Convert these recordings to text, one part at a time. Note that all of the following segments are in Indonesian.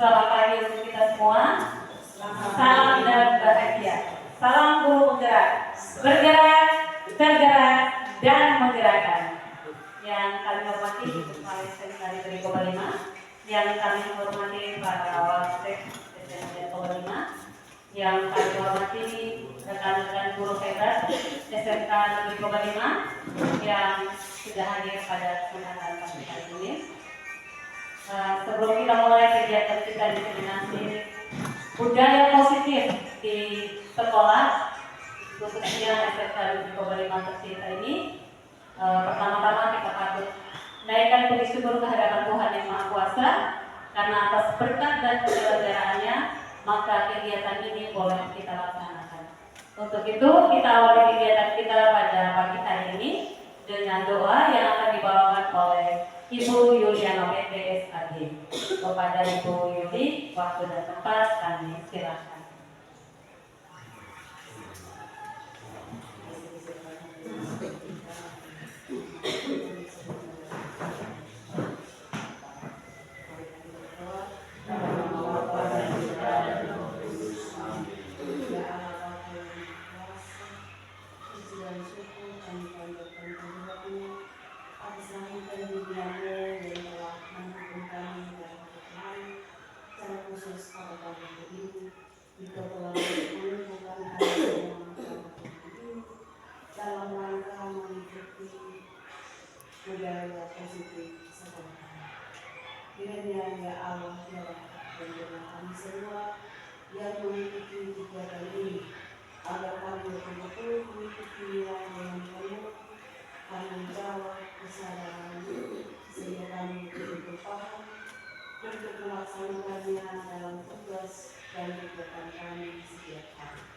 Selamat pagi untuk kita semua. Salam dan bahagia. Salam guru penggerak. Bergerak, tergerak, dan menggerakkan. Yang kami hormati Kepala Sekretaris dari Koba 5, yang kami hormati para Wasek SMK Koba 5, yang kami hormati rekan-rekan guru hebat SMK Negeri Koba 5 yang sudah hadir pada kesempatan pagi hari ini. Sebelum kita mulai kegiatan kita di koordinasi budaya positif di sekolah, khususnya SMK Negeri Koba 5 tercinta ini, pertama-tama kita patut naikkan puji syukur kehadiran Tuhan Yang Maha Kuasa karena atas berkat dan penyelenggaraannya, maka kegiatan ini boleh kita laksanakan. Untuk itu kita awali kegiatan kita pada pagi hari ini dengan doa yang akan dibawakan oleh Ibu Yuliana PTS AG. Kepada Ibu Yuli, waktu dan tempat kami silakan. dalam rangka mengikuti budaya positif sekolah. Kiranya ya Allah ya Rabbi kami semua yang mengikuti kegiatan ini agar kami betul-betul mengikuti nilai dengan penuh tanggung jawab kesadaran sehingga kami betul-betul paham untuk melaksanakannya dalam tugas dan kegiatan kami setiap hari.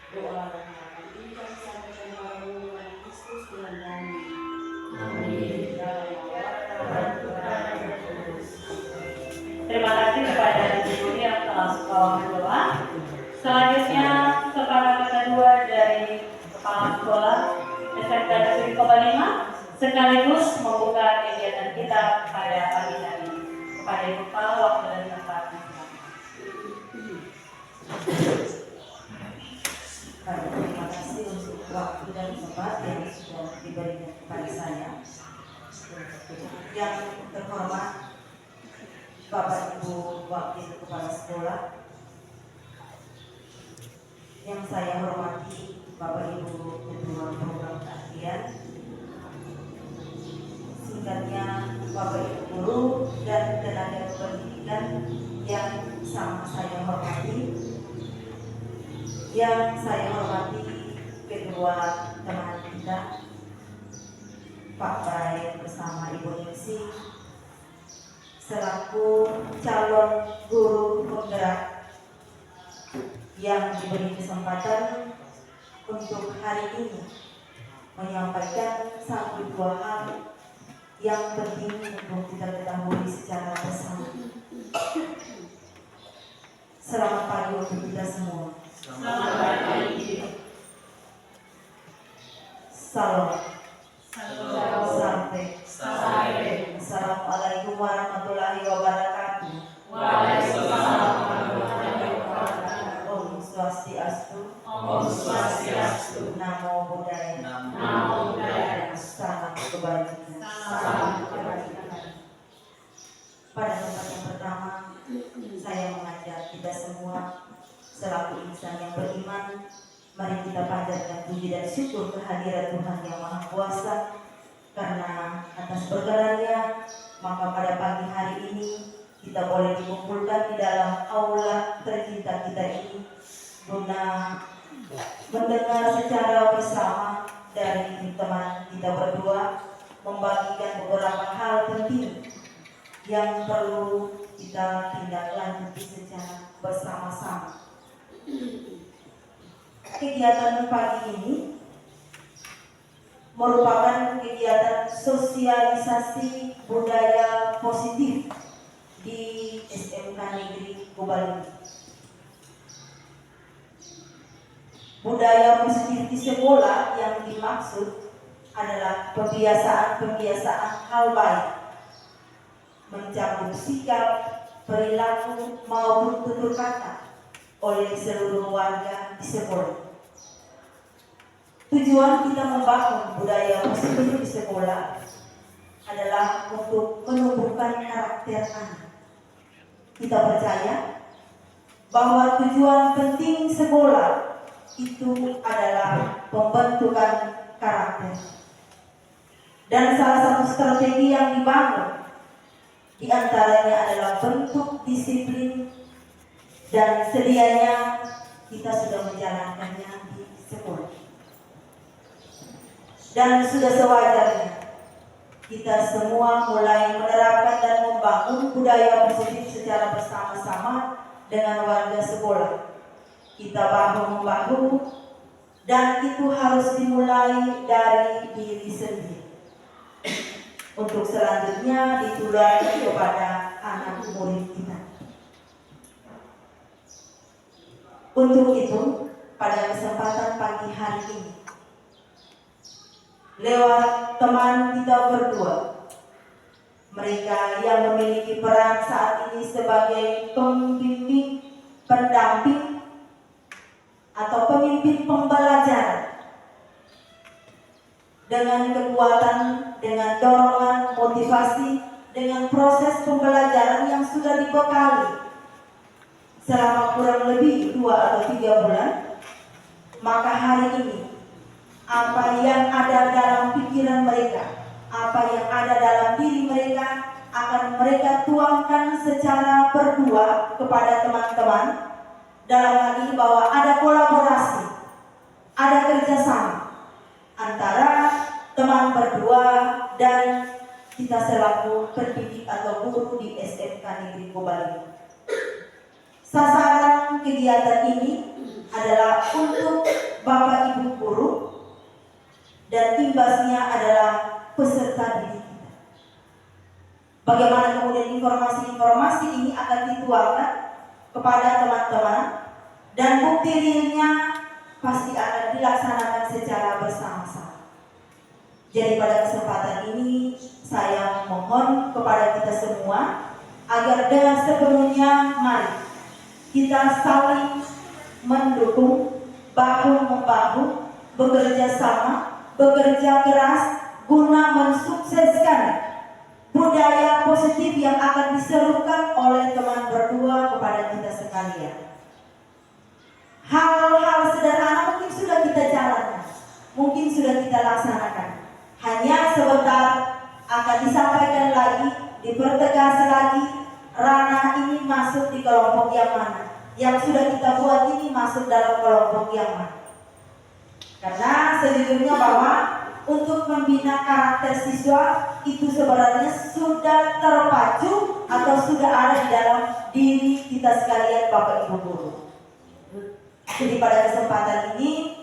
Doa dan harapan ini kami sampaikan kepadamu Tuhan Kristus Tuhan kami. Amin. Terima kasih kepada Ibu Yuli yang telah berdoa. Selanjutnya kepala kedua dari Kepala Sekolah SMK Negeri Koba 5 sekaligus membuka kegiatan kita pada pagi hari ini. Kepada Ibu Kepala, waktu dan tempat. Terima kasih untuk waktu dan tempat yang sudah diberikan kepada saya. Yang terhormat Bapak Ibu Wakil Kepala Sekolah, yang saya hormati Bapak Ibu Ketua Program Keahlian, singkatnya Bapak Ibu Guru dan tenaga pendidikan yang sama saya hormati. Yang saya hormati kedua teman kita, Pak Brian bersama Ibu Ningsih, selaku calon guru penggerak yang diberi kesempatan untuk hari ini menyampaikan satu dua hal yang penting untuk kita ketahui secara bersama. Selamat pagi untuk kita semua. Selamat pagi. Salam. Sampai. Assalamualaikum warahmatullahi wabarakatuh. Waalaikumsalam warahmatullahi wabarakatuh. Om Swastiastu. Om Swastiastu. Namo Buddhaya. Namo Buddhaya. Salam kebajikan. Salam kebajikan. Pada tempat yang pertama, saya mengajak kita semua selaku insan yang beriman, mari kita panjatkan puji dan syukur kehadiran Tuhan Yang Maha Kuasa, karena atas bergeraknya maka pada pagi hari ini kita boleh dikumpulkan di dalam aula tercinta kita ini guna mendengar secara bersama dari teman kita berdua membagikan beberapa hal penting yang perlu kita tindak lanjuti secara bersama-sama. Kegiatan pagi ini merupakan kegiatan sosialisasi budaya positif di SMK Negeri Koba 5. Budaya positif di sekolah yang dimaksud adalah pembiasaan-pembiasaan hal baik, mencabut sikap, perilaku maupun tutur kata oleh seluruh warga di sekolah. Tujuan kita membangun budaya positif di sekolah adalah untuk menumbuhkan karakter anak. Kita percaya bahwa tujuan penting sekolah itu adalah pembentukan karakter. Dan salah satu strategi yang dibangun di antaranya adalah bentuk disiplin, dan sedianya kita sudah menjalankannya di sekolah. Dan sudah sewajarnya kita semua mulai menerapkan dan membangun budaya positif secara bersama-sama dengan warga sekolah. Kita bahu-membahu, dan itu harus dimulai dari diri sendiri untuk selanjutnya ditularkan kepada anak murid kita. Untuk itu, pada kesempatan pagi hari ini, lewat teman kita berdua, mereka yang memiliki peran saat ini sebagai pembimbing, pendamping, atau pemimpin pembelajaran, dengan kekuatan, dengan dorongan, motivasi, dengan proses pembelajaran yang sudah dibekali selama kurang lebih 2 atau 3 bulan, maka hari ini apa yang ada dalam pikiran mereka, apa yang ada dalam diri mereka akan mereka tuangkan secara berdua kepada teman-teman, dalam hal ini bahwa ada kolaborasi, ada kerjasama antara teman berdua dan kita selaku pendidik atau guru di SMK Negeri Kobalima. Sasaran kegiatan ini adalah untuk Bapak Ibu guru, dan imbasnya adalah peserta didik kita. Bagaimana kemudian informasi-informasi ini akan dituangkan kepada teman-teman, dan bukti realnya pasti akan dilaksanakan secara bersama-sama. Jadi pada kesempatan ini saya mohon kepada kita semua agar dengan sepenuhnya mari kita saling mendukung, bahu-membahu, bekerja sama, bekerja keras guna mensukseskan budaya positif yang akan diserukan oleh teman berdua kepada kita sekalian. Hal-hal sederhana mungkin sudah kita jalankan, mungkin sudah kita laksanakan. Hanya sebentar akan disampaikan lagi, dipertegas lagi, ranah ini masuk di kelompok yang mana, yang sudah kita buat ini masuk dalam kelompok yang mana. Karena sejujurnya bahwa untuk membina karakter siswa itu sebenarnya sudah terpacu atau sudah ada di dalam diri kita sekalian Bapak Ibu guru. Jadi pada kesempatan ini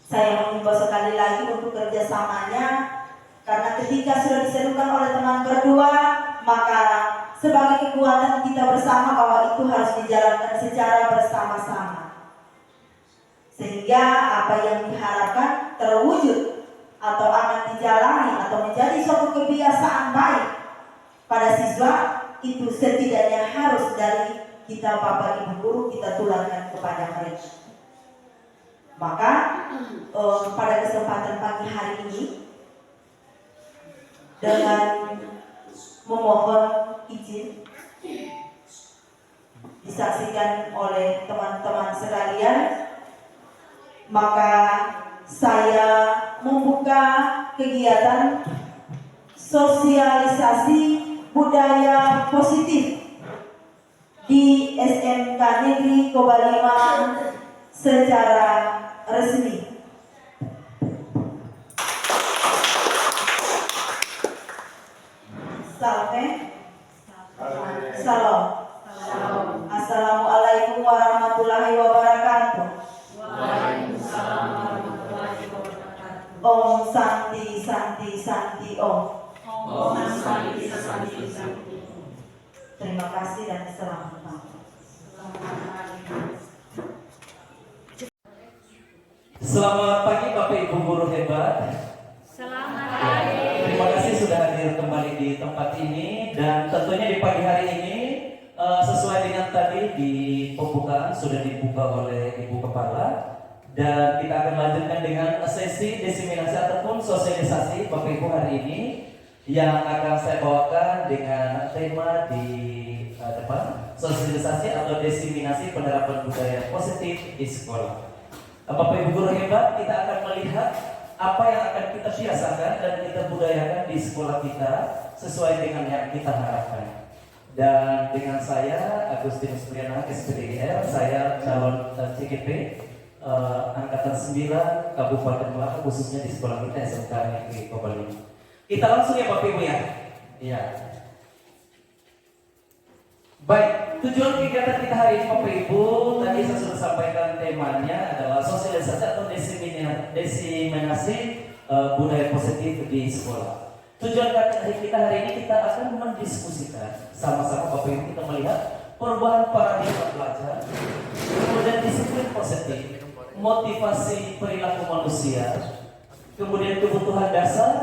saya mengimbau sekali lagi untuk kerjasamanya, karena ketika sudah diserukan oleh teman berdua, maka sebagai kekuatan kita bersama bahwa itu harus dijalankan secara bersama-sama, sehingga apa yang diharapkan terwujud atau akan dijalani atau menjadi suatu kebiasaan baik pada siswa itu setidaknya harus dari kita Bapak Ibu guru kita tularkan kepada mereka. Maka pada kesempatan pagi hari ini dengan memohon izin disaksikan oleh teman-teman sekalian, maka saya membuka kegiatan sosialisasi budaya positif di SMK Negeri Kobalima secara resmi. Salam. Assalamualaikum warahmatullahi wabarakatuh. Waalaikumsalam warahmatullahi wabarakatuh. Om Santi Santi Santi Om. Om Santi Santi Santi. Terima kasih dan selamat pagi. Selamat pagi Bapak Ibu guru hebat. Selamat pagi. Terima kasih sudah hadir kembali di tempat ini, dan tentunya di pagi hari ini sesuai dengan tadi di pembukaan sudah dibuka oleh Ibu Kepala, dan kita akan lanjutkan dengan sesi diseminasi ataupun sosialisasi Bapak Ibu hari ini yang akan saya bawakan dengan tema di depan, sosialisasi atau diseminasi penerapan budaya positif di sekolah. Bapak Ibu guru hebat, kita akan melihat apa yang akan kita biasakan dan kita budayakan di sekolah kita sesuai dengan yang kita harapkan. Dan dengan saya Agustinus Priana SPDGR, saya calon CGP Angkatan 9 Kabupaten Melaka, khususnya di sekolah kita SMK Negeri Kobalima. Kita langsung ya Bapak Ibu ya. Iya. Baik, tujuan kegiatan kita hari ini Bapak Ibu, tadi saya sudah sampaikan temanya adalah sosialisasi atau diseminasi budaya positif di sekolah. Tujuan kita hari ini kita akan mendiskusikan sama-sama Bapak Ibu, kita melihat perubahan paradigma belajar, kemudian disiplin positif, motivasi perilaku manusia, kemudian kebutuhan dasar,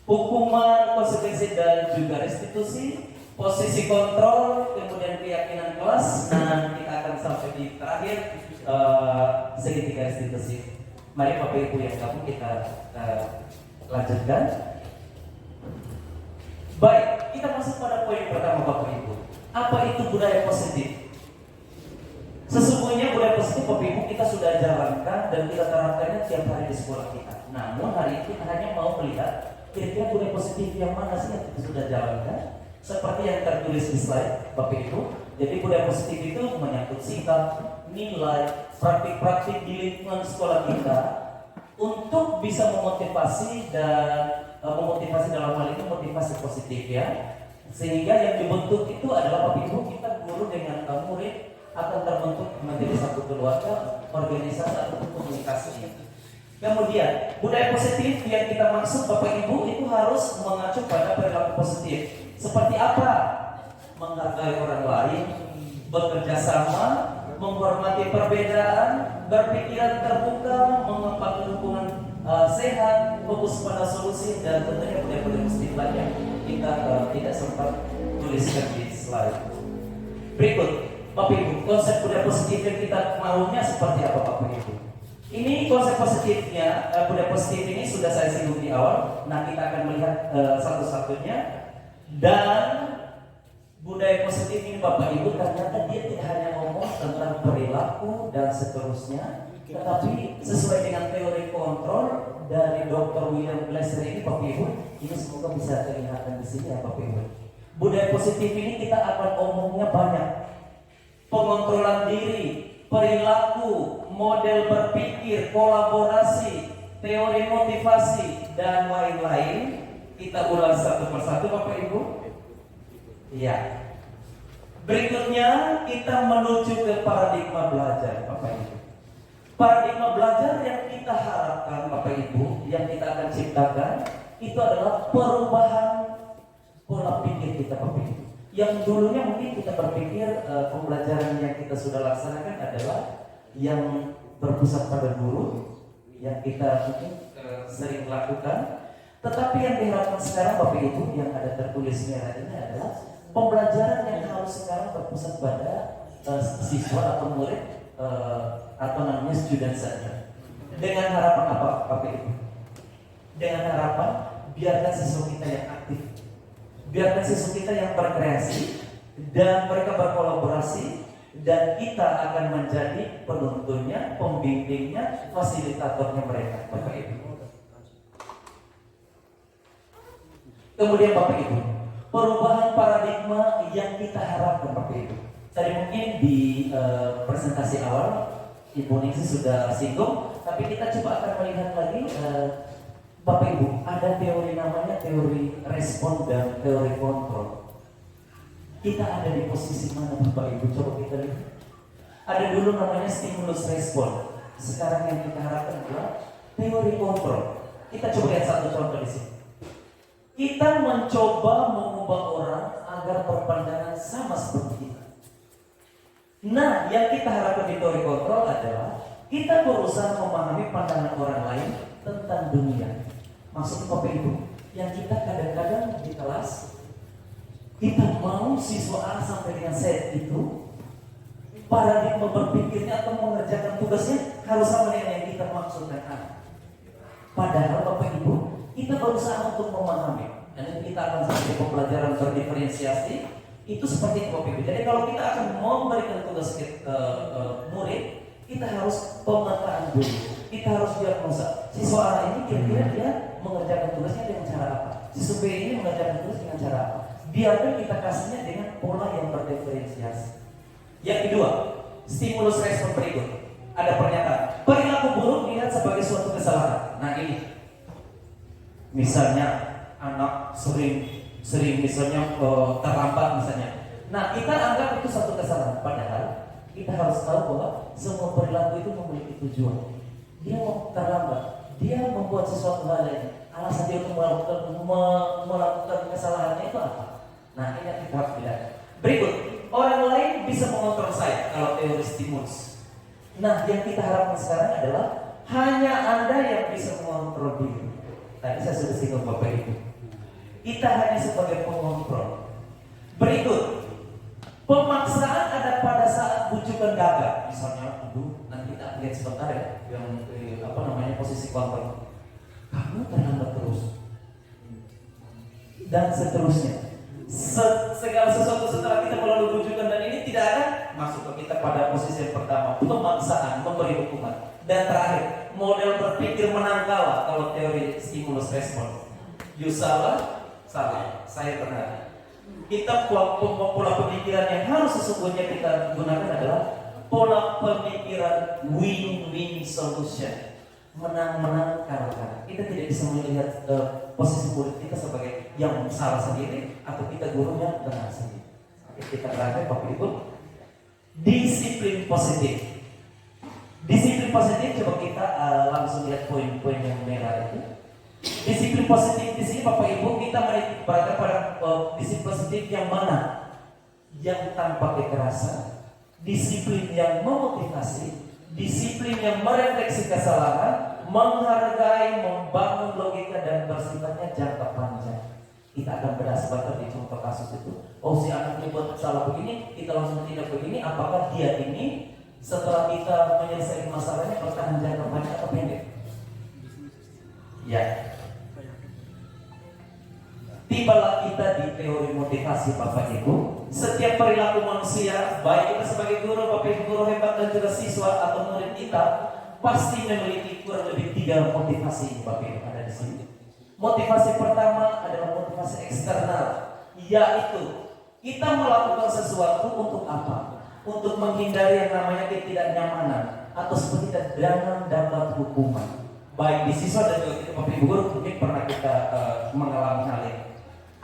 hukuman, konsekuensi dan juga restitusi, posisi kontrol, kemudian keyakinan kelas, dan kita akan sampai di terakhir segitiga restitusi. Mari Bapak Ibu yang gabung kita lanjutkan. Baik, kita masuk pada poin pertama Bapak Ibu. Apa itu budaya positif? Sesungguhnya budaya positif Bapak Ibu kita sudah jalankan dan kita terapkannya tiap hari di sekolah kita. Namun hari ini kita hanya mau melihat kira-kira budaya positif yang mana sih yang kita sudah jalankan. Seperti yang tertulis di slide Bapak Ibu. Jadi budaya positif itu menyangkut sikap, nilai, praktik-praktik di lingkungan sekolah kita untuk bisa memotivasi dan memotivasi dalam hal ini motivasi positif ya, sehingga yang dibentuk itu adalah Bapak Ibu kita guru dengan murid akan terbentuk menjadi satu keluarga, organisasi ataupun komunikasi. Kemudian budaya positif yang kita maksud Bapak Ibu itu harus mengacu pada perilaku positif. Seperti apa? Menghargai orang lain, bekerja sama, menghormati perbedaan, berpikiran terbuka, mengembangkan hubungan sehat, fokus pada solusi, dan tentunya budaya-budaya positif lain yang kita tidak sempat tuliskan di slide. Berikut, Bapak Ibu, konsep budaya positif yang kita maunya seperti apa Bapak Ibu? Ini konsep positifnya, budaya positif ini sudah saya singgung di awal. Nah, kita akan melihat satu-satunya. Dan budaya positif ini Bapak Ibu ternyata dia tidak hanya ngomong tentang perilaku dan seterusnya, tetapi sesuai dengan teori kontrol dari Dr. William Glasser ini Bapak Ibu, ini semoga bisa terlihat di sini ya Bapak Ibu. Budaya positif ini kita akan omongnya banyak. Pengontrolan diri, perilaku, model berpikir, kolaborasi, teori motivasi, dan lain-lain. Kita ulang satu persatu Bapak Ibu. Iya. Berikutnya kita menuju ke paradigma belajar Bapak Ibu. Paradigma belajar yang kita harapkan Bapak Ibu, yang kita akan ciptakan itu adalah perubahan pola pikir kita Bapak Ibu. Yang dulunya mungkin kita berpikir pembelajaran yang kita sudah laksanakan adalah yang berpusat pada guru, yang kita mungkin sering lakukan. Tetapi yang diharapkan sekarang Bapak Ibu yang ada tertulis merah ini adalah pembelajaran yang harus sekarang berpusat pada siswa atau murid atau namanya student center. Dengan harapan apa Bapak Ibu? Dengan harapan biarkan siswa kita yang aktif, biarkan siswa kita yang berkreasi, dan mereka berkolaborasi, dan kita akan menjadi penuntunnya, pembimbingnya, fasilitatornya mereka Bapak Ibu. Kemudian Bapak Ibu, perubahan paradigma yang kita harapkan Bapak Ibu. Tadi mungkin di presentasi awal Ibu Ningsi sudah singgung, tapi kita coba akan melihat lagi Bapak Ibu, ada teori namanya teori respon dan teori kontrol. Kita ada di posisi mana Bapak Ibu? Coba kita lihat. Ada dulu namanya stimulus respon. Sekarang yang kita harapkan adalah teori kontrol. Kita coba lihat satu contoh di sini. Kita mencoba mengubah orang agar berpandangan sama seperti kita. Nah, yang kita harapkan di teori kontrol adalah kita berusaha memahami pandangan orang lain tentang dunia. Maksudnya Bapak Ibu, yang kita kadang-kadang di kelas kita mau siswa A sampai dengan Z itu paradigma berpikirnya atau mengerjakan tugasnya harus sama dengan yang kita maksudkan A. Padahal Bapak Ibu, kita berusaha untuk memahami. Dan kita akan sampai pembelajaran berdiferensiasi itu seperti itu Bapak Ibu. Jadi kalau kita akan memberikan tugas ke murid, kita harus pemetaan dulu. Kita harus diagnosa. Siswa A ini kira-kira dia mengerjakan tugasnya dengan cara apa? Siswa B ini mengerjakan tugas dengan cara apa? Biarkan kita kasihnya dengan pola yang berdiferensiasi. Yang kedua, stimulus respon berikut. Ada pernyataan, perilaku buruk dilihat sebagai suatu kesalahan. Nah ini, misalnya anak sering misalnya terlambat misalnya. Nah kita anggap itu satu kesalahan. Padahal kita harus tahu bahwa semua perilaku itu memiliki tujuan. Dia mau terlambat, dia membuat sesuatu hal lain. Alasan dia untuk melakukan kesalahannya itu apa? Nah ini yang kita harus lihat. Berikut, orang lain bisa mengontrol saya kalau teori stimulus. Nah yang kita harapkan sekarang adalah hanya Anda yang bisa mengontrol diri. Tadi saya sudah singgung Bapak Ibu. Kita hanya sebagai pengontrol. Berikut, pemaksaan ada pada saat bujukan gagal. Misalnya, nanti kita lihat sebentar ya, yang posisi kontrol. Kamu terlambat terus, dan seterusnya. Segala sesuatu setelah kita melalui bujukan dan ini tidak akan masuk ke kita pada posisi yang pertama, pemaksaan, memberi hukuman. Dan terakhir, model berpikir menang kalah kalau teori stimulus respon. You salah, saya benar. Kita pola pemikiran yang harus sesungguhnya kita gunakan adalah pola pemikiran win-win solution. Menang-menang kalah-kalah. Kita tidak bisa melihat posisi murid kita sebagai yang salah sendiri atau kita guru yang benar sendiri. Kita terakhir Bapak Ibu, disiplin positif. Disiplin positif, coba kita langsung lihat poin-poin yang merah itu. Disiplin positif di sini Bapak Ibu, kita berada pada disiplin positif yang mana? Yang tanpa kekerasan, disiplin yang memotivasi, disiplin yang merefleksi kesalahan, menghargai, membangun logika dan bersifatnya jangka panjang. Kita akan bedah sebentar di contoh kasus itu. Oh si anak ini buat salah begini, kita langsung tindak begini. Apakah dia ini setelah kita menyelesaikan masalahnya bertahan jangka panjang atau pendek? Ya. Tibalah kita di teori motivasi Bapak Ibu. Setiap perilaku manusia, baik kita sebagai guru, Bapak Ibu guru hebat dan juga siswa atau murid kita, pasti memiliki kurang lebih 3 motivasi Bapak Ibu ada di sini. Motivasi pertama adalah motivasi eksternal, yaitu kita melakukan sesuatu untuk apa? Untuk menghindari yang namanya ketidaknyamanan atau seperti jangan dapat hukuman. Baik di siswa dan juga kita Bapak Ibu guru mungkin pernah kita mengalami hal ini.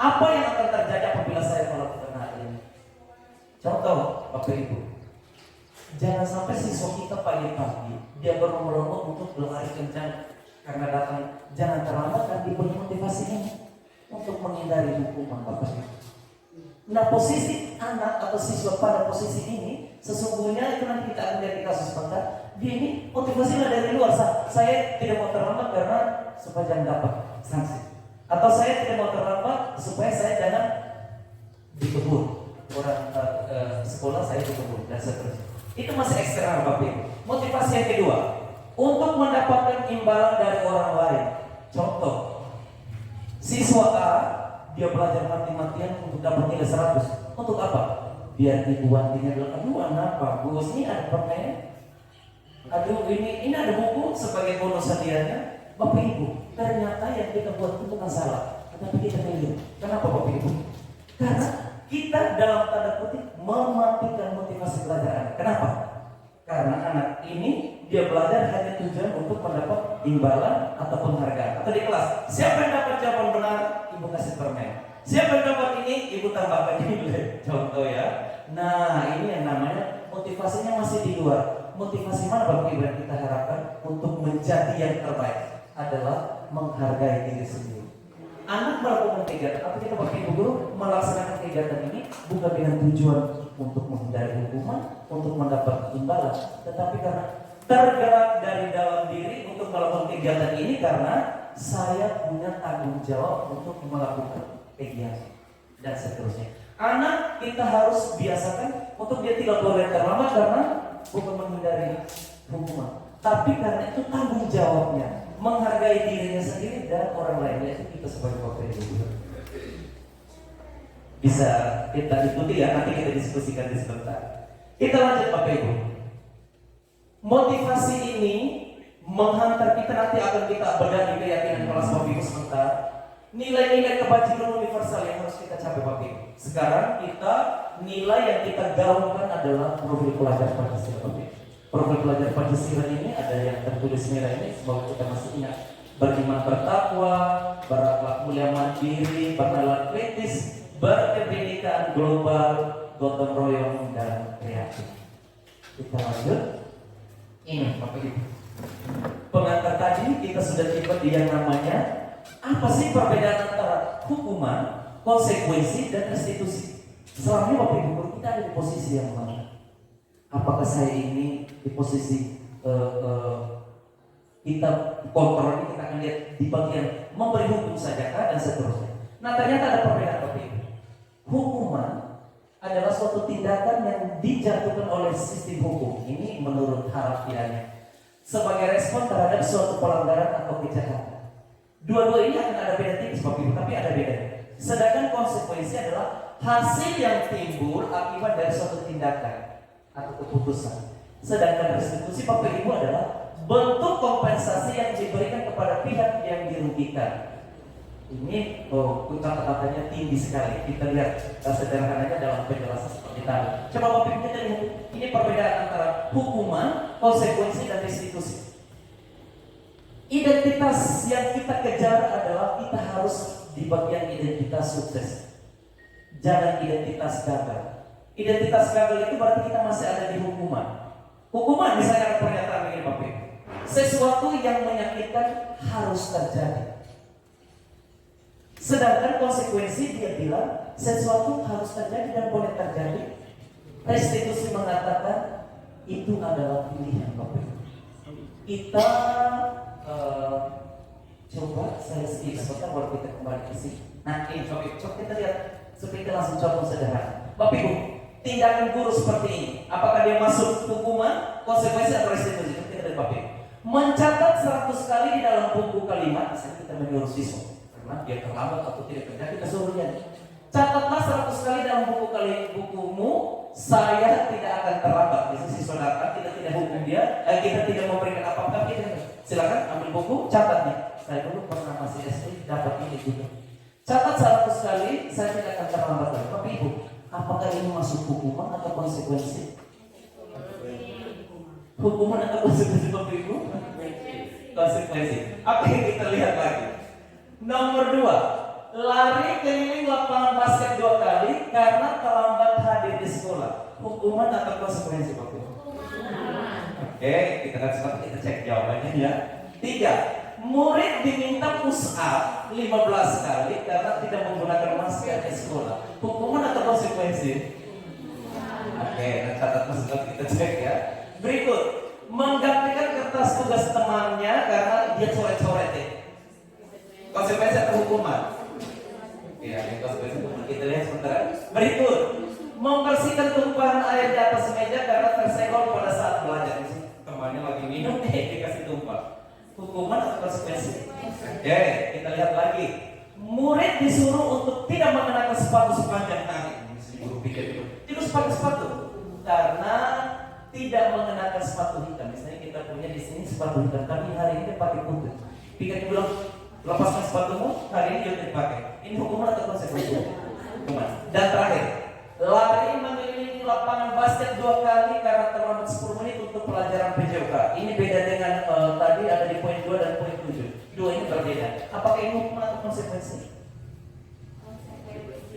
Apa yang akan terjadi apabila saya melakukan hal ini? Contoh Bapak Ibu, jangan sampai siswa kita pagi-pagi dia berlomba-lomba untuk berlari kencang karena datang. Jangan terlambat dan diberi motivasi ini untuk menghindari hukuman Bapak Ibu. Nah posisi anak atau siswa pada posisi ini sesungguhnya itu nanti kita akan lihat di kasus sebentar. Dia ini motivasinya dari luar. Saya tidak mau terlambat karena supaya jangan dapat sanksi. Atau saya tidak mau terlambat supaya saya jangan dikebur. Orang sekolah saya dikebur dan seterusnya. Itu masih eksternal Bapak Ibu. Motivasi yang kedua, untuk mendapatkan imbalan dari orang lain. Contoh, siswa A dia belajar mati-matian untuk dapat nilai 100. Untuk apa? Biar ibu antinya bilang, aduh anak bagus, ini ada permen. Aduh ini ada buku sebagai bonus hadiahnya. Bapak Ibu, ternyata yang kita buat itu bukan salah, tetapi kita keliru. Kenapa Bapak Ibu? Karena kita dalam tanda kutip mematikan motivasi belajar anak. Kenapa? Karena anak ini dia belajar hanya tujuan untuk mendapat imbalan atau penghargaan. Atau di kelas, siapa yang dapat jawaban benar, ibu kasih permen. Siapa yang dapat ini, ibu tambahkan nilai. Contoh ya. Nah ini yang namanya motivasinya masih di luar. Motivasi mana Bapak Ibu yang kita harapkan untuk menjadi yang terbaik adalah menghargai diri sendiri. Anak melakukan kegiatan, atau kita Bapak Ibu guru melaksanakan kegiatan ini bukan dengan tujuan untuk menghindari hukuman, untuk mendapat imbalan, tetapi karena tergerak dari dalam diri untuk melakukan kegiatan ini karena saya punya tanggung jawab untuk melakukan kegiatan dan seterusnya. Anak kita harus biasakan untuk dia tidak boleh terlambat karena bukan menghindari hukuman, tapi karena itu tanggung jawabnya, menghargai dirinya sendiri dan orang lainnya. Itu kita sebagai Bapak Ibu bisa kita ikuti ya, nanti kita diskusikan di sebentar. Kita lanjut Bapak Ibu. Motivasi ini menghantar kita, nanti akan kita bedah di keyakinan kelas Bapak Ibu sebentar. Nilai-nilai kebajikan universal yang harus kita capai Bapak Ibu. Sekarang kita nilai yang kita gaungkan adalah profil pelajar Pancasila Bapak Ibu. Profil pelajar Pancasila ini ada yang tertulis merah ini, semoga kita masih ingat. Beriman bertakwa, berakhlak mulia mandiri, bernalar kritis, berkebinekaan global, gotong royong dan kreatif. Kita lanjut. Ini Bapak Ibu. Pengantar tadi kita sudah tiba di yang namanya apa sih perbedaan antara hukuman, konsekuensi, dan restitusi. Selama Bapak Ibu kita ada di posisi yang mana? Apakah saya ini di posisi kita kontrol ini, kita akan lihat di bagian memberi hukum saja dan seterusnya. Nah ternyata ada perbedaan Bapak Ibu. Hukuman adalah suatu tindakan yang dijatuhkan oleh sistem hukum. Ini menurut harafiahnya sebagai respon terhadap suatu pelanggaran atau kejahatan. Dua-dua ini akan ada beda tipis Bapak Ibu, tapi ada bedanya. Sedangkan konsekuensi adalah hasil yang timbul akibat dari suatu tindakan atau keputusan. Sedangkan restitusi Bapak Ibu adalah bentuk kompensasi yang diberikan kepada pihak yang dirugikan. Ini kata-katanya tinggi sekali. Kita lihat sederhananya dalam penjelasan seperti tadi. Coba Bapak Ibu kita lihat, ini perbedaan antara hukuman, konsekuensi, dan restitusi. Identitas yang kita kejar adalah kita harus di bagian identitas sukses, jangan identitas gagal. Identitas gagal itu berarti kita masih ada di hukuman. Hukuman misalnya ada pernyataan begini Bapak Ibu, sesuatu yang menyakitkan harus terjadi. Sedangkan konsekuensi dia bilang sesuatu harus terjadi dan boleh terjadi. Restitusi mengatakan itu adalah pilihan Bapak Ibu. Kita coba saya skip sebentar baru kita kembali ke sini. Nah ini Bapak Ibu, coba kita lihat supaya kita langsung contoh sederhana. Bapak Ibu, tindakan guru seperti ini, apakah dia masuk hukuman, konsekuensi, atau restitusi? Kita lihat Bapak Ibu. Mencatat 100 kali di dalam buku kalimat, misalnya kita menyuruh siswa karena dia terlambat atau tidak kerja, kita suruh dia catatlah 100 kali dalam bukumu, saya tidak akan terlambat. Misalnya siswa datang, kita tidak hukum dia, kita tidak memberikan apa-apa, kita silakan ambil buku, catat nih. Saya dulu pernah masih SD dapat ini juga. Catat 100 kali, saya tidak akan terlambat lagi. Tapi Ibu, apakah ini masuk hukuman atau konsekuensi? Hukuman atau konsekuensi Bapak Ibu? Konsekuensi. Apa yang kita lihat lagi? Nomor 2, lari keliling lapangan basket 2 kali karena terlambat hadir di sekolah. Hukuman atau konsekuensi Bapak Ibu? Oke, kita kita cek jawabannya ya. 3, murid diminta push up 15 kali karena tidak menggunakan masker di sekolah. Hukuman atau konsekuensi? Oke, nah catat maksudnya kita cek ya. Berikut, menggantikan kertas tugas temannya karena dia coret-coret ya. Konsekuensi atau hukuman? Ya, ini konsekuensi hukuman. Kita lihat sebentar. Berikut, membersihkan tumpahan air di atas meja karena tersenggol pada saat belajar. Temannya lagi minum, dikasih tumpah. Hukuman atau konsekuensi? Oke, kita lihat lagi. Murid disuruh untuk tidak mengenakan sepatu sepanjang hari. Guru pikir itu tidak pakai sepatu karena tidak mengenakan sepatu hitam. Misalnya kita punya di sini sepatu hitam, tapi hari ini pakai putih. Pikir bilang, lepaskan sepatumu, hari ini jangan dipakai. Ini hukuman atau konsekuensi? Hukuman. Dan terakhir, lari mengelilingi lapangan basket 2 kali karena terlambat 10 menit untuk pelajaran PJOK. Ini beda dengan tadi ada di poin 2 dan poin 7. Dua ini berbeda. Apakah ini hukuman atau konsekuensi?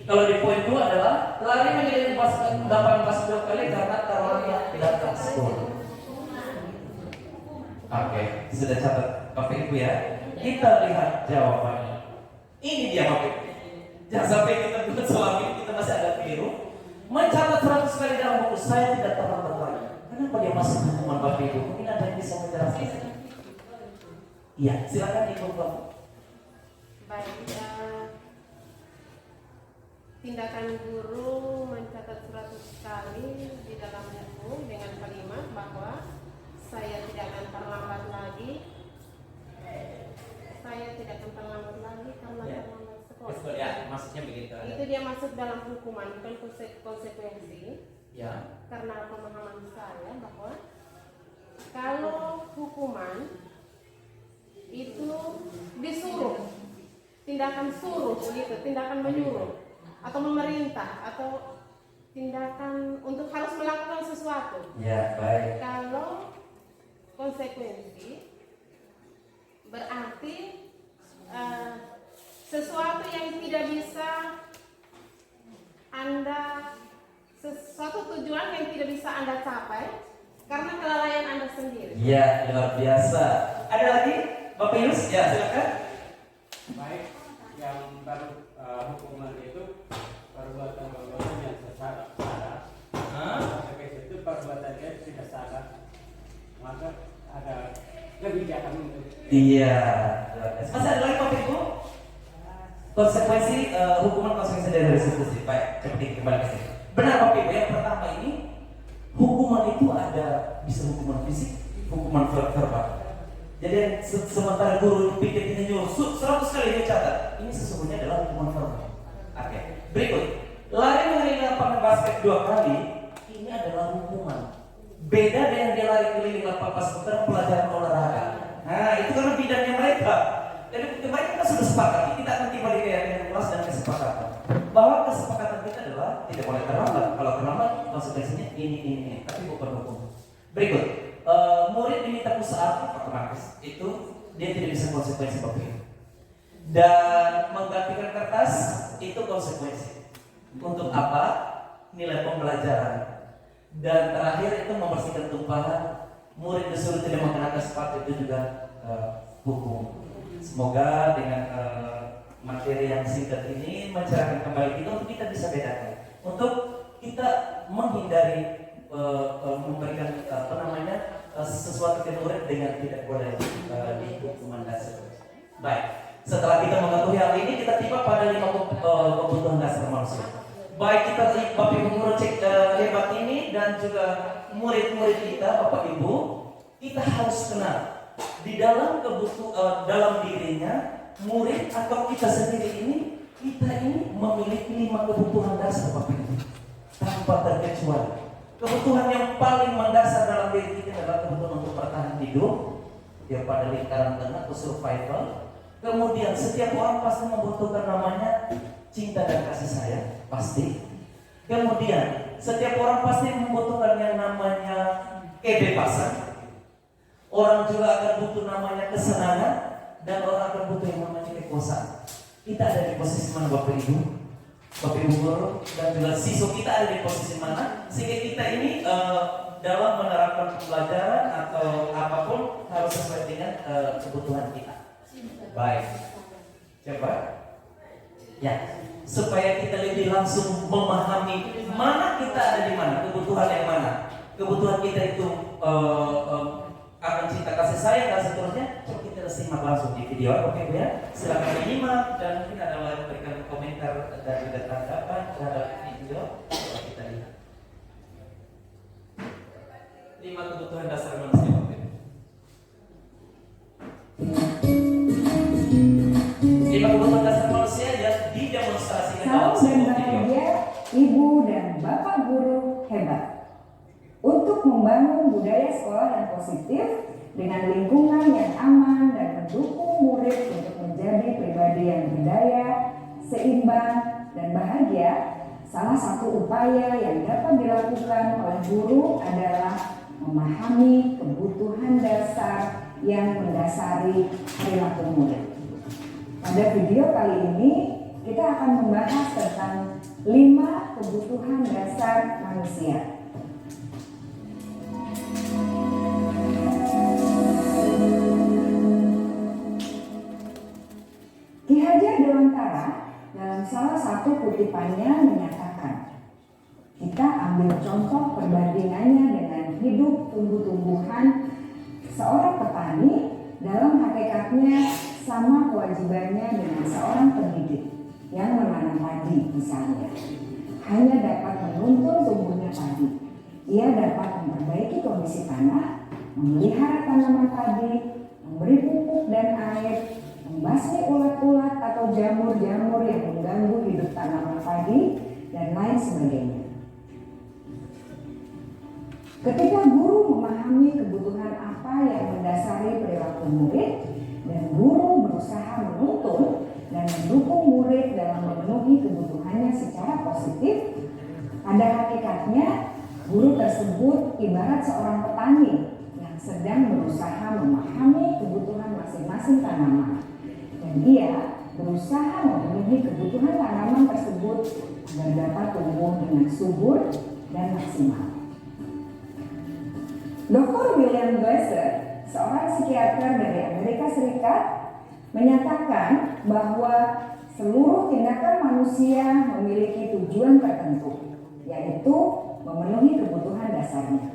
Kalau di poin 2 adalah lari mengelilingi lapangan basket 2 kali karena terlambat datang sekolah. Oke, sudah catat Bapak Ibu ya. Kita lihat jawabannya. Ini dia Bapak Ibu. Jangan sampai kita buat selama ini kita masih ada keliru. Mencatat 100 kali dalam buku, saya tidak terlambat lagi. Kenapa dia masuk hukuman Bapak Ibu? Mungkin ada yang bisa menjelaskan. Iya, silakan Ibu Bapak. Baik, tindakan guru mencatat hukuman bukan konsekuensi, Ya. karena pemahaman saya bahwa kalau hukuman itu disuruh, tindakan suruh begitu, tindakan menyuruh atau memerintah atau tindakan untuk harus melakukan sesuatu. Ya, baik. Kalau konsekuensi berarti sesuatu yang tidak bisa sesuatu tujuan yang tidak bisa Anda capai karena kelalaian Anda sendiri. Ya, luar biasa. Ada lagi? Bapak Yus, ya silakan. Baik, yang baru hukuman itu perbuatan yang sadar. Konsekuensi itu perbuatan yang tidak sadar, maka ada kebijakan untuk. Iya. Masih ada lagi Bapak Ibu? Konsekuensi hukuman konsekuensi dari restitusi. Baik, cepat kembali ke sini. Benar Bapak Ibu, yang pertama ini hukuman itu ada bisa hukuman fisik, hukuman verbal. Jadi sementara guru pikir ini nyuruh 100 kali dia catat, ini sesungguhnya adalah hukuman verbal. Oke. Berikut, lari mengelilingi lapangan basket 2 kali, ini adalah hukuman. Beda dengan dia lari keliling lapangan basket pelajaran olahraga. Nah, itu karena bidangnya mereka. Jadi mereka kan sudah sepakat. Kita akan tiba di keyakinan kelas dan kesepakatan. Bahwa kesepakatan kita adalah tidak boleh terlambat. Kalau terlambat, konsekuensinya ini. Tapi bukan hukum. Berikut, murid diminta usaha otomatis itu dia tidak bisa konsekuensi Bapak. Dan menggantikan kertas itu konsekuensi. Untuk apa? Nilai pembelajaran. Dan terakhir itu membersihkan tumpahan. Murid disuruh tidak mengenakan sepatu itu juga hukum. Semoga dengan materi yang singkat ini mencerahkan kembali kita untuk kita bisa bedakan. Untuk kita menghindari memberikan sesuatu ke murid dengan tidak boleh di hukuman dasar. Baik. Setelah kita mengetahui hal ini, kita tiba pada 5 kebutuhan dasar manusia. Baik kita Bapak Ibu guru cek hebat ini dan juga murid-murid kita Bapak Ibu, kita harus kenal di dalam dalam dirinya murid atau kita sendiri ini, kita ini memiliki 5 kebutuhan dasar Bapak Ibu tanpa terkecuali. Kebutuhan yang paling mendasar dalam diri kita adalah kebutuhan untuk bertahan hidup, ya pada lingkaran tengah atau survival. Kemudian setiap orang pasti membutuhkan namanya cinta dan kasih sayang, pasti. Kemudian setiap orang pasti membutuhkan yang namanya kebebasan. Orang juga akan butuh namanya kesenangan dan orang akan butuh yang namanya kekuasaan. Kita ada di posisi mana Bapak Ibu? Bapak Ibu guru dan juga siswa kita ada di posisi mana sehingga kita ini dalam menerapkan pembelajaran atau apapun harus sesuai dengan kebutuhan kita. Baik, coba ya supaya kita lebih langsung memahami mana kita ada di mana, kebutuhan yang mana. Kebutuhan kita itu akan cinta kasih sayang dan seterusnya. Coba kita simak langsung di video, oke Bu ya. Silakan menyimak dan mungkin ada yang berikan komentar dan juga tanggapan terhadap video. Coba kita lihat 5 kebutuhan dasar manusia Bapak Ibu. 5 kebutuhan dasar manusia yang didemonstrasikan dalam Salam dan sebuah video. bahagia Ibu dan Bapak guru hebat. Untuk membangun budaya sekolah yang positif dengan lingkungan yang aman dan mendukung murid untuk menjadi pribadi yang berdaya, seimbang, dan bahagia, salah satu upaya yang dapat dilakukan oleh guru adalah memahami kebutuhan dasar yang mendasari perilaku murid. Pada video kali ini, kita akan membahas tentang 5 kebutuhan dasar manusia. Ki Hajar Dewantara dalam salah satu kutipannya menyatakan, kita ambil contoh perbandingannya dengan hidup tumbuh-tumbuhan. Seorang petani dalam hakikatnya sama kewajibannya dengan seorang pendidik yang menanam padi misalnya. Hanya dapat menuntun tumbuhnya padi. Ia dapat memperbaiki kondisi tanah, memelihara tanaman padi, memberi pupuk dan air, membasmi ulat-ulat atau jamur-jamur yang mengganggu hidup tanaman padi, dan lain sebagainya. Ketika guru memahami kebutuhan apa yang mendasari perilaku murid dan guru berusaha menuntun dan mendukung murid dalam memenuhi kebutuhannya secara positif, pada hakikatnya guru tersebut ibarat seorang petani yang sedang berusaha memahami kebutuhan masing-masing tanaman, dan ia berusaha memenuhi kebutuhan tanaman tersebut agar dapat tumbuh dengan subur dan maksimal. Dr. William Glasser, seorang psikiater dari Amerika Serikat, menyatakan bahwa seluruh tindakan manusia memiliki tujuan tertentu, yaitu memenuhi kebutuhan dasarnya.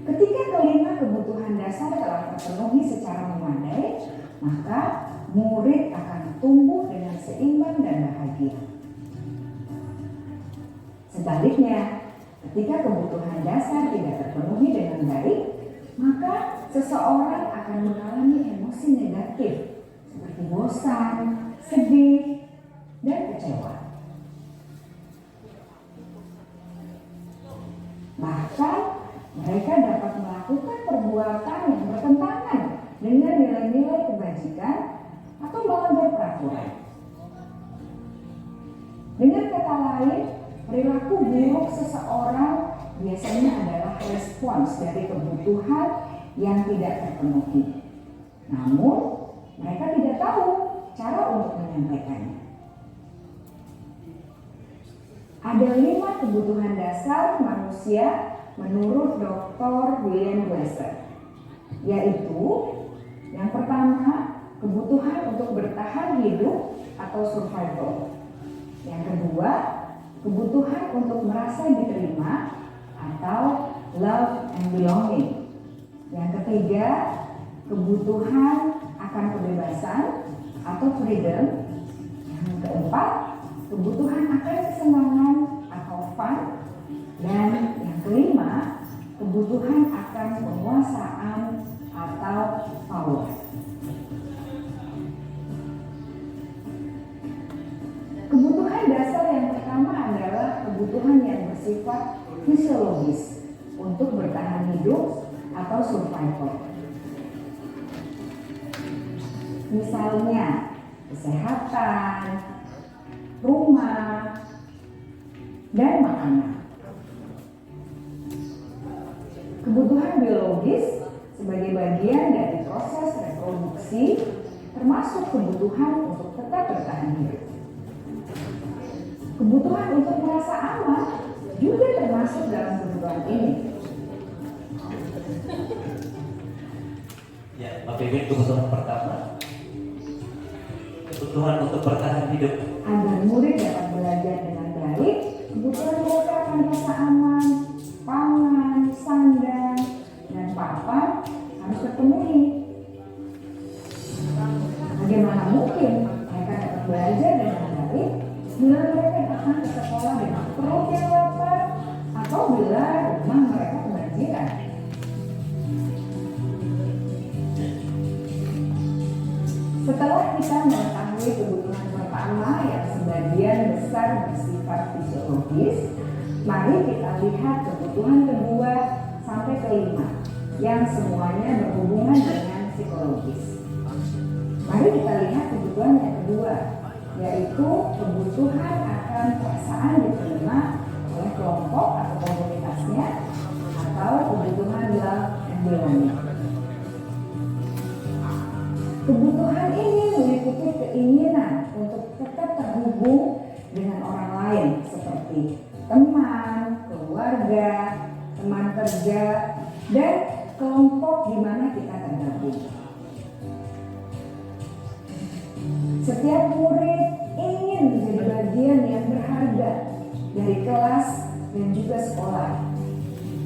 Ketika kelima kebutuhan dasar telah terpenuhi secara memadai, maka murid akan tumbuh dengan seimbang dan bahagia. Sebaliknya, ketika kebutuhan dasar tidak terpenuhi dengan baik, maka seseorang akan mengalami emosi negatif seperti bosan, sedih, dan kecewa. Bahkan mereka dapat melakukan perbuatan yang bertentangan dengan nilai-nilai kebajikan atau melanggar peraturan. Dengan kata lain, perilaku buruk seseorang biasanya adalah respons dari kebutuhan yang tidak terpenuhi. Namun, mereka tidak tahu cara untuk menyampaikannya. Ada 5 kebutuhan dasar manusia menurut Dr. William Glasser, yaitu yang pertama, kebutuhan untuk bertahan hidup atau survival. Yang kedua, kebutuhan untuk merasa diterima atau love and belonging. Yang ketiga, kebutuhan akan kebebasan atau freedom. Yang keempat, kebutuhan akan kesenangan atau fun. Dan yang kelima, kebutuhan akan penguasaan atau power. Kebutuhan dasar yang pertama adalah kebutuhan yang bersifat fisiologis untuk bertahan hidup atau survival. Misalnya kesehatan, rumah, dan makanan. Kebutuhan biologis sebagai bagian dari proses reproduksi termasuk kebutuhan untuk tetap bertahan hidup. Kebutuhan untuk merasa aman juga termasuk dalam kebutuhan ini. Ya, Pak Bibit, kebutuhan pertama, kebutuhan untuk bertahan hidup. Agar murid dapat belajar dengan baik, kebutuhan mereka akan rasa aman, pangan, sandang, dan papan harus terpenuhi. Bagaimana mungkin mereka dapat belajar dengan baik bila mereka datang ke sekolah dengan perut yang lapar atau bila rumah mereka kebanjiran? Setelah kita mengetahui kebutuhan pertama yang sebagian besar bersifat fisiologis, mari kita lihat kebutuhan kedua sampai kelima yang semuanya berhubungan dengan psikologis. Mari kita lihat kebutuhan yang kedua, yaitu kebutuhan akan perasaan diterima oleh kelompok atau komunitasnya atau kebutuhan love and belonging. Kebutuhan ini meliputi keinginan untuk tetap terhubung dengan orang lain seperti teman, keluarga, teman kerja, dan kelompok di mana kita tergabung. Setiap murid ingin menjadi bagian yang berharga dari kelas dan juga sekolah.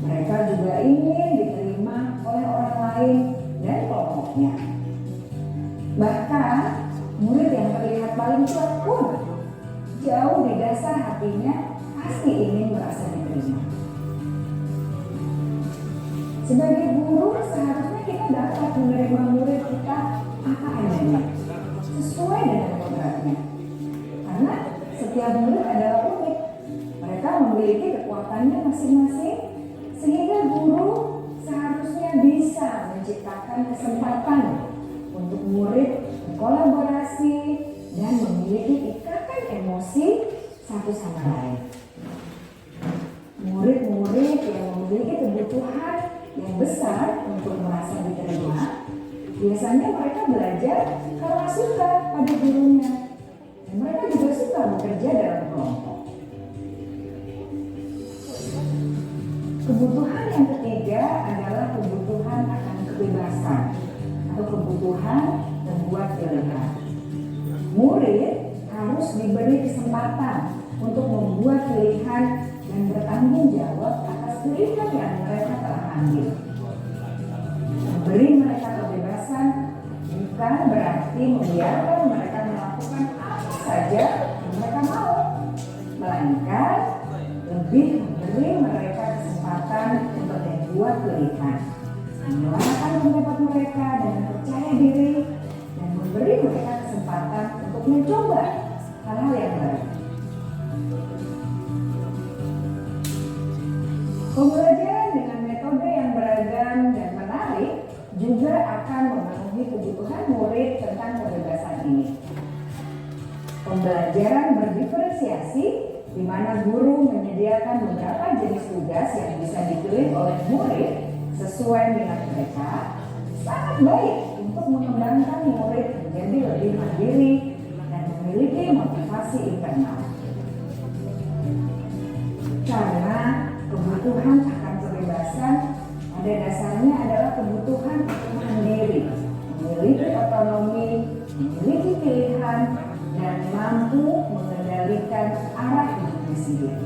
Mereka juga ingin diterima oleh orang lain dan kelompoknya. Bahkan murid yang terlihat paling kuat pun jauh di dasar hatinya pasti ingin merasa diterima. Sebagai guru seharusnya kita dapat menerima murid kita apa adanya, sesuai dengan kodratnya. Karena setiap murid adalah unik memiliki kekuatannya masing-masing, sehingga guru seharusnya bisa menciptakan kesempatan untuk murid berkolaborasi dan memiliki ikatan emosi satu sama lain. Murid-murid yang memiliki kebutuhan yang besar untuk merasa diterima, biasanya mereka belajar karena suka pada gurunya. Dan mereka juga suka bekerja dalam kelompok. Kebutuhan yang ketiga adalah kebutuhan akan kebebasan atau kebutuhan membuat pilihan. Murid harus diberi kesempatan untuk membuat pilihan dan bertanggung jawab atas pilihan yang mereka telah ambil. Memberi mereka kebebasan bukan berarti membiarkan mereka melakukan apa saja yang mereka mau, melainkan lebih memberi mereka kesempatan untuk membuat pilihan, menyuarakan pendapat mereka dengan percaya diri, dan memberi mereka kesempatan untuk mencoba hal-hal yang baru. Pembelajaran dengan metode yang beragam dan menarik juga akan memenuhi kebutuhan murid tentang kebebasan ini. Pembelajaran berdiferensiasi, di mana guru menyediakan beberapa jenis tugas yang bisa dipilih oleh murid sesuai minat mereka, sangat baik untuk mengembangkan murid menjadi lebih mandiri dan memiliki motivasi internal. Karena kebutuhan akan kebebasan pada dasarnya adalah kebutuhan untuk mandiri, memiliki otonomi, memiliki pilihan, dan mampu mengendalikan arah hidupnya sendiri.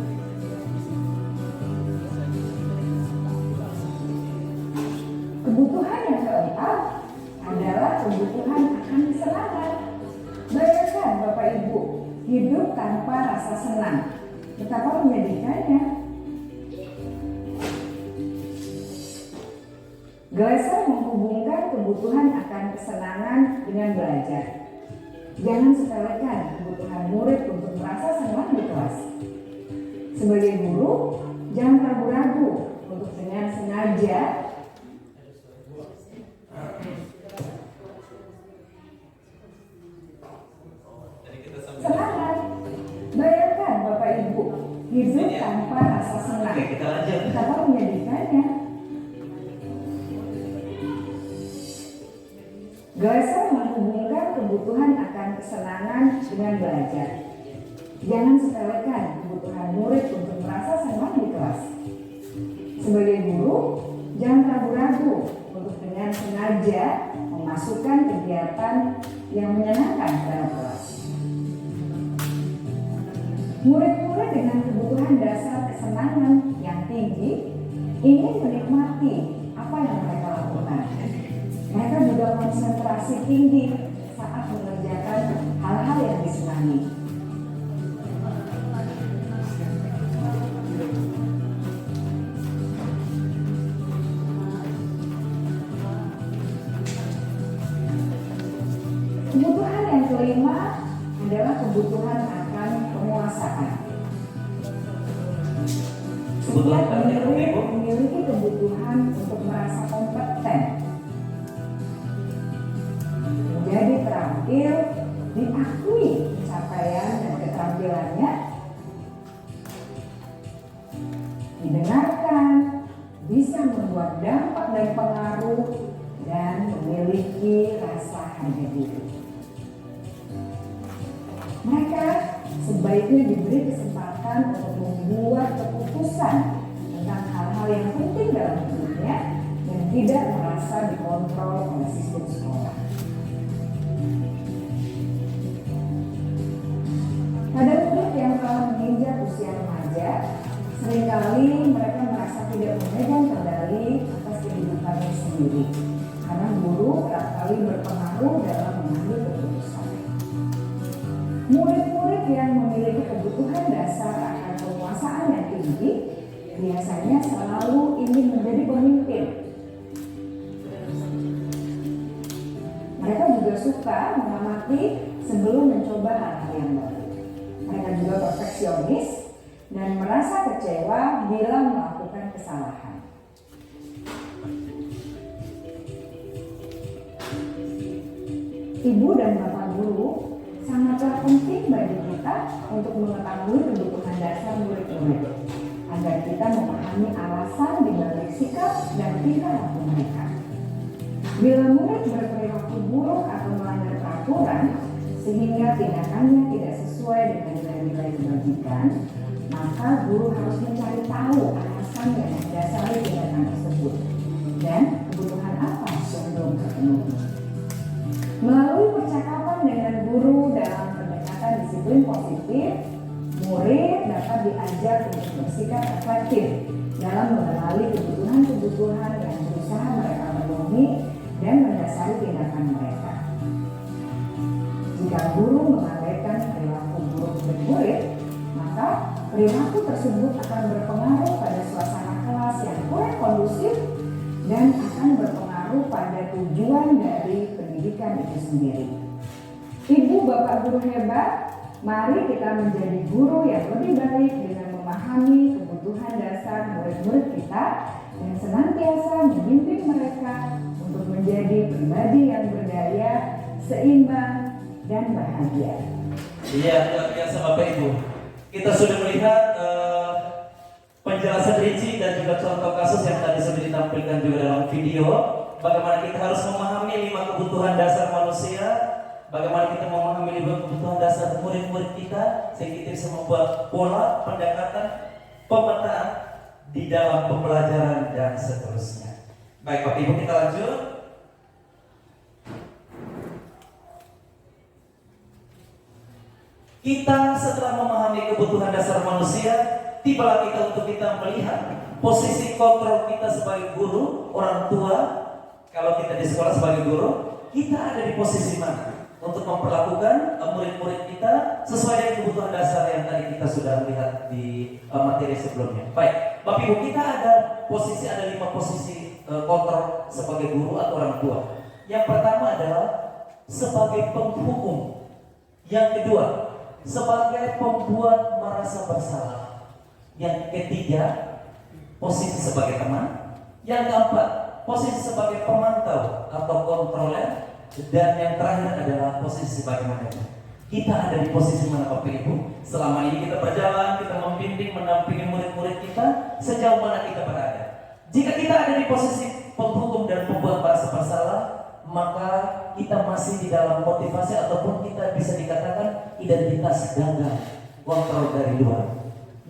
Kebutuhan yang keempat adalah kebutuhan akan kesenangan. Bayangkan Bapak Ibu, hidup tanpa rasa senang, betapa menyedihkannya. Glasser menghubungkan kebutuhan akan kesenangan dengan belajar. Jangan sepelekan kebutuhan murid untuk merasa senang di kelas. Sebagai guru, jangan ragu-ragu untuk dengan sengaja semangat. Bayangkan Bapak Ibu, hidup tanpa rasa senang. Oke, kita lanjut. Betapa menyedihkannya. Glasser menghubungkan kebutuhan akan kesenangan dengan belajar. Jangan sepelekan kebutuhan murid untuk merasa senang di kelas. Sebagai guru, jangan ragu-ragu untuk dengan sengaja memasukkan kegiatan yang menyenangkan dalam kelas. Murid-murid dengan kebutuhan dasar kesenangan yang tinggi ingin menikmati apa yang mereka lakukan. Mereka juga konsentrasi tinggi saat mengerjakan hal-hal yang disenangi. Kebutuhan yang kelima adalah kebutuhan akan penguasaan. Setiap murid memiliki kebutuhan untuk merasa kompeten, menjadi terampil, diakui pencapaian dan keterampilannya, didengarkan, bisa membuat dampak dan pengaruh, dan memiliki rasa harga diri. Mereka sebaiknya diberi kesempatan untuk membuat keputusan tentang hal-hal yang penting dalam hidupnya dan tidak merasa dikontrol oleh sistem sekolah. Pada murid yang telah menginjak usia remaja, seringkali mereka merasa tidak memegang kendali atas kehidupannya sendiri, karena guru kerap kali berpengaruh dalam mengambil keputusan. Murid-murid yang memiliki kebutuhan dasar akan penguasaan yang tinggi biasanya selalu ingin menjadi pemimpin. Mereka juga suka mengamati sebelum mencoba hal-hal yang baru. Mereka juga perfeksionis dan merasa kecewa bila melakukan kesalahan. Ibu dan Bapak guru sangatlah penting bagi kita untuk mengetahui kebutuhan dasar murid-murid agar kita memahami alasan dibalik sikap dan tingkah laku mereka. Bila murid berperilaku buruk atau melanggar peraturan sehingga tindakannya tidak sesuai dengan nilai-nilai kebajikan, maka guru harus mencari tahu alasan yang mendasari tindakan tersebut dan kebutuhan apa yang belum terpenuhi. Melalui percakapan dengan guru dalam pendekatan disiplin positif, murid dapat diajak untuk bersikap efektif dalam mengenali kebutuhan-kebutuhan yang berusaha mereka penuhi dan mendasari tindakan mereka. Jika guru mengabaikan perilaku buruk murid, maka perilaku tersebut akan berpengaruh pada suasana kelas yang kurang kondusif dan akan berpengaruh pada tujuan dari pendidikan itu sendiri. Ibu bapak guru hebat, mari kita menjadi guru yang lebih baik dengan memahami kebutuhan dasar murid-murid kita dan senantiasa memimpin mereka untuk menjadi pribadi yang berdaya, seimbang, dan bahagia. Iya, luar biasa Bapak Ibu. Kita sudah melihat penjelasan rinci dan juga contoh kasus yang tadi sudah ditampilkan juga dalam video. Bagaimana kita harus memahami 5 kebutuhan dasar manusia, bagaimana kita memahami 5 kebutuhan dasar murid-murid kita, sehingga kita bisa membuat pola pendekatan pemetaan di dalam pembelajaran dan seterusnya. Baik Bapak Ibu, kita lanjut. Kita setelah memahami kebutuhan dasar manusia, tibalah kita untuk kita melihat posisi kontrol kita sebagai guru, orang tua. Kalau kita di sekolah sebagai guru, kita ada di posisi mana untuk memperlakukan murid-murid kita sesuai dengan kebutuhan dasar yang tadi kita sudah lihat di materi sebelumnya. Baik, Bapak Ibu, kita ada 5 posisi kontrol sebagai guru atau orang tua. Yang pertama adalah sebagai penghukum. Yang kedua, sebagai pembuat merasa bersalah. Yang ketiga, posisi sebagai teman. Yang keempat, posisi sebagai pemantau atau kontroler. Dan yang terakhir adalah posisi sebagai manajer. Kita ada di posisi mana Bapak Ibu? Selama ini kita berjalan, kita membimbing, mendampingi murid-murid kita, sejauh mana kita berada. Jika kita ada di posisi penghukum dan pembuat merasa bersalah, maka kita masih di dalam motivasi ataupun kita bisa dikatakan identitas gagal, kontrol dari luar.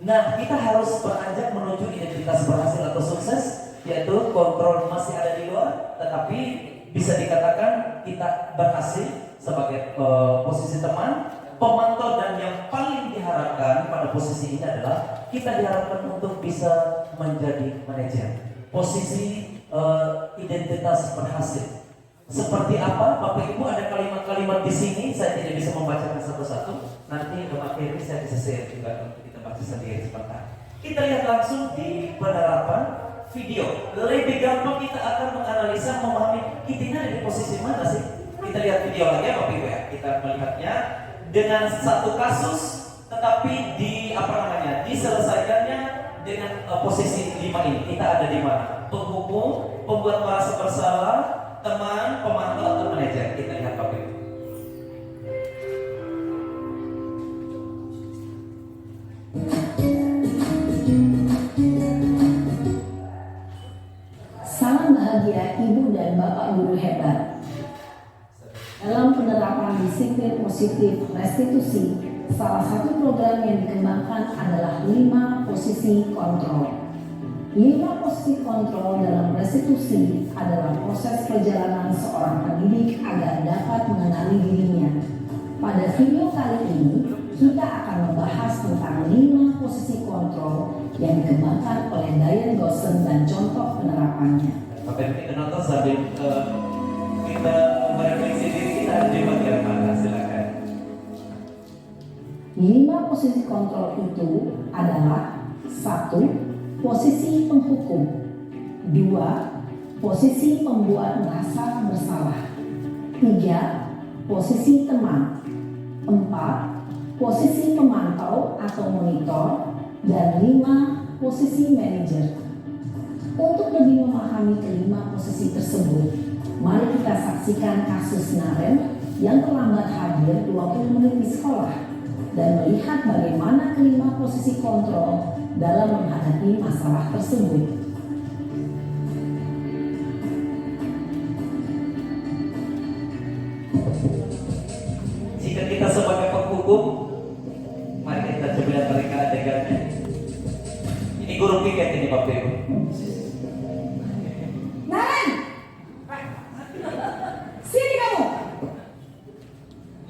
Nah, kita harus beranjak menuju identitas berhasil atau sukses, yaitu kontrol masih ada di luar, tetapi bisa dikatakan kita berhasil sebagai posisi teman, pemantau, dan yang paling diharapkan pada posisi ini adalah kita diharapkan untuk bisa menjadi manajer. Posisi identitas berhasil. Seperti apa? Bapak Ibu, ada kalimat-kalimat di sini, saya tidak bisa membacakan satu-satu. Nanti materi saya bisa share juga untuk kita baca sendiri sebentar. Kita lihat langsung di penerapan video. Lebih gampang kita akan menganalisa, memahami kita ini ada di posisi mana sih. Kita lihat video lagi ya Bapak Ibu ya. Kita melihatnya dengan satu kasus, tetapi diselesaikannya dengan posisi 5 ini. Kita ada di mana? Penghukum, pembuat merasa bersalah, teman, pemantau, atau manajer. Kita lihat Bapak Ibu. Salam bahagia Ibu dan Bapak guru hebat. Dalam penerapan disiplin positif restitusi, salah satu program yang dikembangkan adalah 5 posisi kontrol. 5 posisi kontrol dalam restitusi adalah proses perjalanan seorang pendidik agar dapat mengenali dirinya. Pada video kali ini, kita akan membahas tentang 5 posisi kontrol yang dikembangkan oleh Diane Gosling dan contoh penerapannya. Bapak Ibu, kita nonton sambil kita merefleksi diri kita ada di bagian mana, silakan. 5 posisi kontrol itu adalah 1. Posisi penghukum. 2. Posisi pembuat merasa bersalah. 3. Posisi teman. 4. Posisi pemantau atau monitor. dan 5 posisi manajer. Untuk lebih memahami kelima posisi tersebut, mari kita saksikan kasus Naren yang terlambat hadir 20 menit di sekolah dan melihat bagaimana kelima posisi kontrol dalam menghadapi masalah tersebut. Jika kita sebagai penghukum, mari kita coba lihat mereka adegannya. Ini guru piket ini Bapak Ibu. Naren! Sini kamu!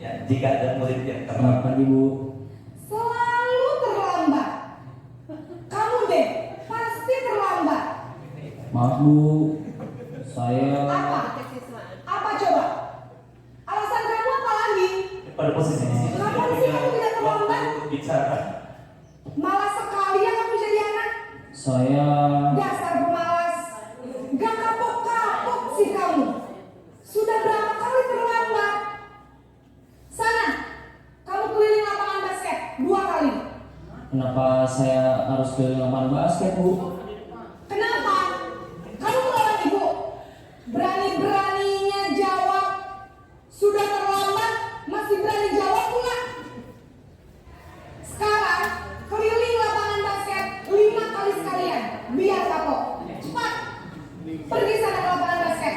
Ya, jika ada murid yang terlambat Ibu. Selalu terlambat. Kamu deh, pasti terlambat. Maaf Bu, saya Apa? Apa coba? Alasan kamu apa lagi? Pada posisi di sini Kapan sih kamu tidak terlambat? untuk bicara. Malas sekali ya kamu jadi anak. saya Dasar pemalas. Gak kapok-kapok sih kamu. Sudah berapa kali terlambat? Sana, kamu keliling lapangan basket 2 kali. kenapa saya harus ke lapangan basket Bu? Kenapa? Kamu melawan ibu. Berani-beraninya jawab. Sudah terlambat, masih berani jawab pula. Sekarang, keliling lapangan basket 5 kali sekalian. Biar kapok. Cepat. Pergi sana ke lapangan basket.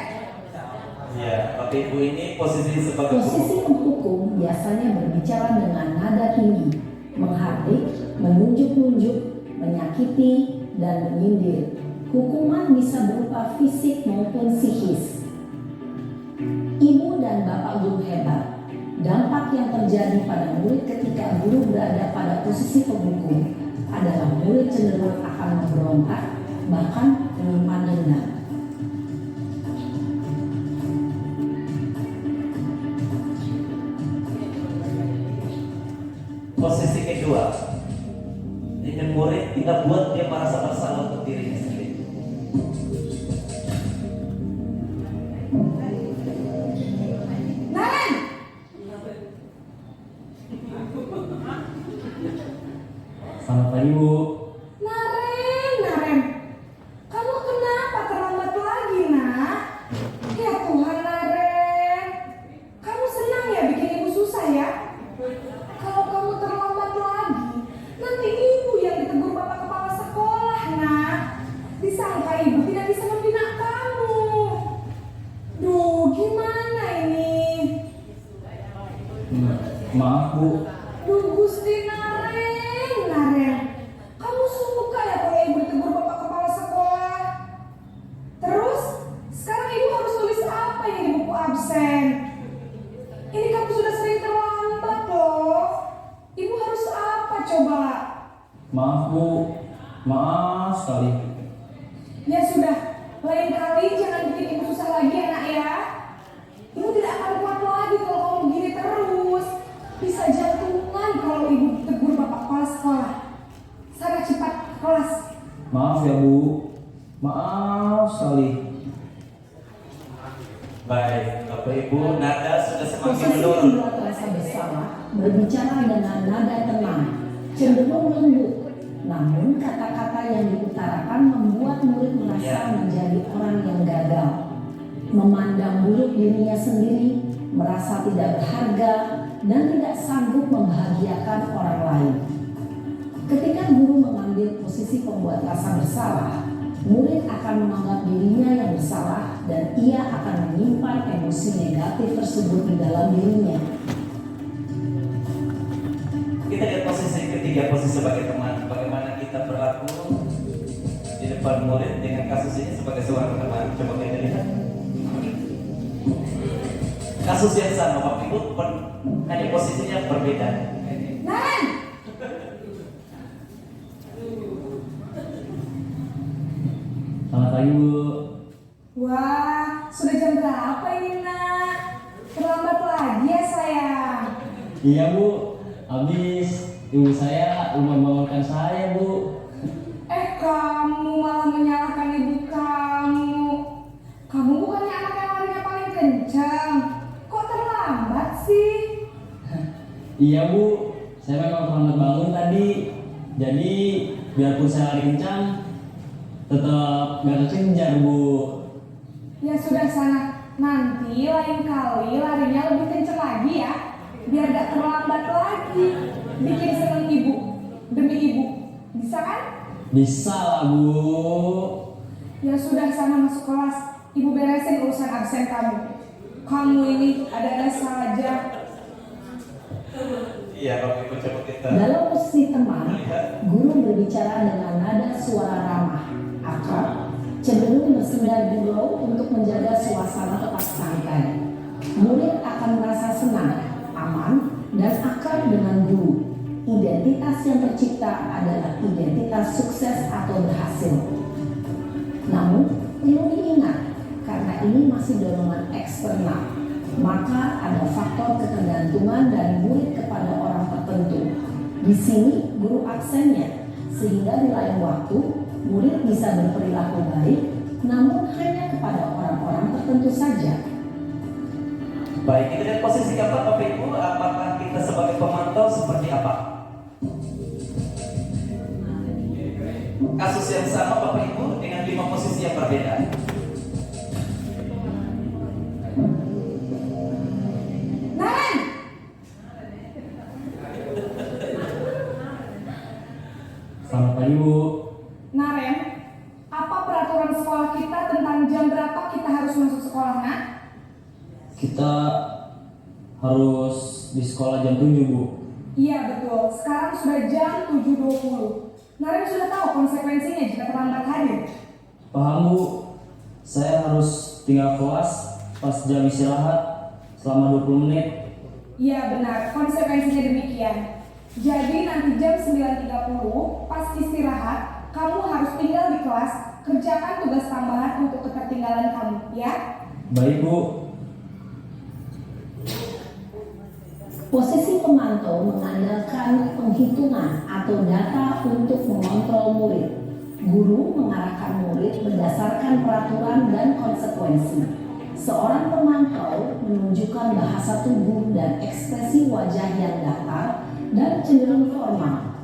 Ya, Bapak Ibu ini posisi sebagai Posisi penghukum biasanya berbicara dengan nada tinggi, menghardik, menunjuk-nunjuk, menyakiti, dan menyindir. Hukuman bisa berupa fisik maupun psikis. Ibu dan bapak guru hebat, dampak yang terjadi pada murid ketika guru berada pada posisi penghukum adalah murid cenderung akan memberontak, bahkan menyimpan dendam. posisi kedua. Ini murid kita buat dia merasa bersalah untuk dirinya sendiri. Naren! Selamat pagi Bu. Naren. Kamu kenapa terlambat lagi, nak? Ya Tuhan, Naren. Kamu senang ya bikin ibu susah ya? Kalau kamu terlambat lagi, nanti ibu yang ditegur bapak kepala sekolah, nak. Disangka ibu tidak bisa membina kamu. Duh, gimana ini? Maaf Bu, Duh, Gusti Naren. Kamu suka ya kalau ibu ditegur bapak kepala sekolah? Terus, sekarang ibu harus tulis apa ini di buku absen? Ini kamu sudah sering terlambat loh. Ibu harus apa coba? maaf Bu, maaf sekali. Ya sudah, lain kali jangan bikin ibu susah lagi ya, nak ya. Ibu tidak akan kuat lagi kalau kamu begini terus. Bisa jantungan kalau ibu tegur bapak kepala sekolah. Sana cepat ke kelas. Maaf ya Bu, maaf sekali. Baik, Bapak Ibu, nada sudah semakin Posisi menurun. membuat rasa bersalah berbicara dengan nada tenang, cenderung lembut. Namun kata-kata yang diutarakan membuat murid merasa menjadi orang yang gagal, memandang buruk dirinya sendiri, merasa tidak berharga, dan tidak sanggup membahagiakan orang lain. Ketika guru mengambil posisi pembuat rasa bersalah, murid akan menganggap dirinya yang bersalah dan ia akan menyimpan emosi negatif tersebut di dalam dirinya. Kita lihat posisi ketiga, posisi sebagai teman. Bagaimana kita berlaku di depan murid dengan kasus ini sebagai seorang teman. Coba kita lihat. Kasus yang sama, Bapak Ibu, hanya posisinya berbeda. Naren! Selamat pagi Bu. Wah, sudah jam berapa ini, nak? Terlambat lagi ya, sayang. Iya Bu, habis ibu saya lupa membangunkan saya Bu. Kamu malah menyalahkan ibu kamu. Kamu bukannya anak yang larinya paling kencang. Kok terlambat sih? Iya Bu, saya memang terlambat bangun tadi. Jadi biarpun saya lari kencang, tetap gak kekejar Bu. Ya sudah sana, nanti lain kali larinya lebih kenceng lagi ya, biar gak terlambat lagi. Bikin seneng ibu, demi ibu, bisa kan? Bisa lah Bu. Ya sudah sana masuk kelas, ibu beresin urusan absen kamu. Kamu ini ada-ada saja. Iya, kalau Ibu coba kita. Dalam posisi teman, guru berbicara dengan nada suara ramah, akrab, cenderung bersandar gurau untuk menjaga suasana tetap santai. Murid akan merasa senang, aman, dan akrab dengan guru. Identitas yang tercipta adalah identitas sukses atau berhasil. Namun, perlu diingat, karena ini masih dorongan eksternal, maka ada faktor ketergantungan dari murid kepada orang tertentu. Di sini guru aksennya, sehingga di lain waktu murid bisa berperilaku baik, namun hanya kepada orang-orang tertentu saja. Baik, itu dari posisi keempat Bapak Ibu, apakah kita sebagai pemantau seperti apa? Kasus yang sama Bapak Ibu dengan 5 posisi yang berbeda. Naren! Selamat pagi Bu. Naren, apa peraturan sekolah kita tentang jam berapa kita harus masuk sekolah, nak? Kita harus di sekolah jam 7 Bu. Iya betul, sekarang sudah jam 7.20. Naren sudah tahu konsekuensinya jika terlambat hadir. Paham Bu. Saya harus tinggal kelas pas jam istirahat selama 20 menit. Iya benar, konsekuensinya demikian. Jadi nanti jam 9.30 pas istirahat, kamu harus tinggal di kelas, kerjakan tugas tambahan untuk ketertinggalan kamu, ya? Baik Bu. Posisi pemantau mengandalkan penghitungan atau data untuk mengontrol murid. Guru mengarahkan murid berdasarkan peraturan dan konsekuensi. Seorang pemantau menunjukkan bahasa tubuh dan ekspresi wajah yang datar dan cenderung formal.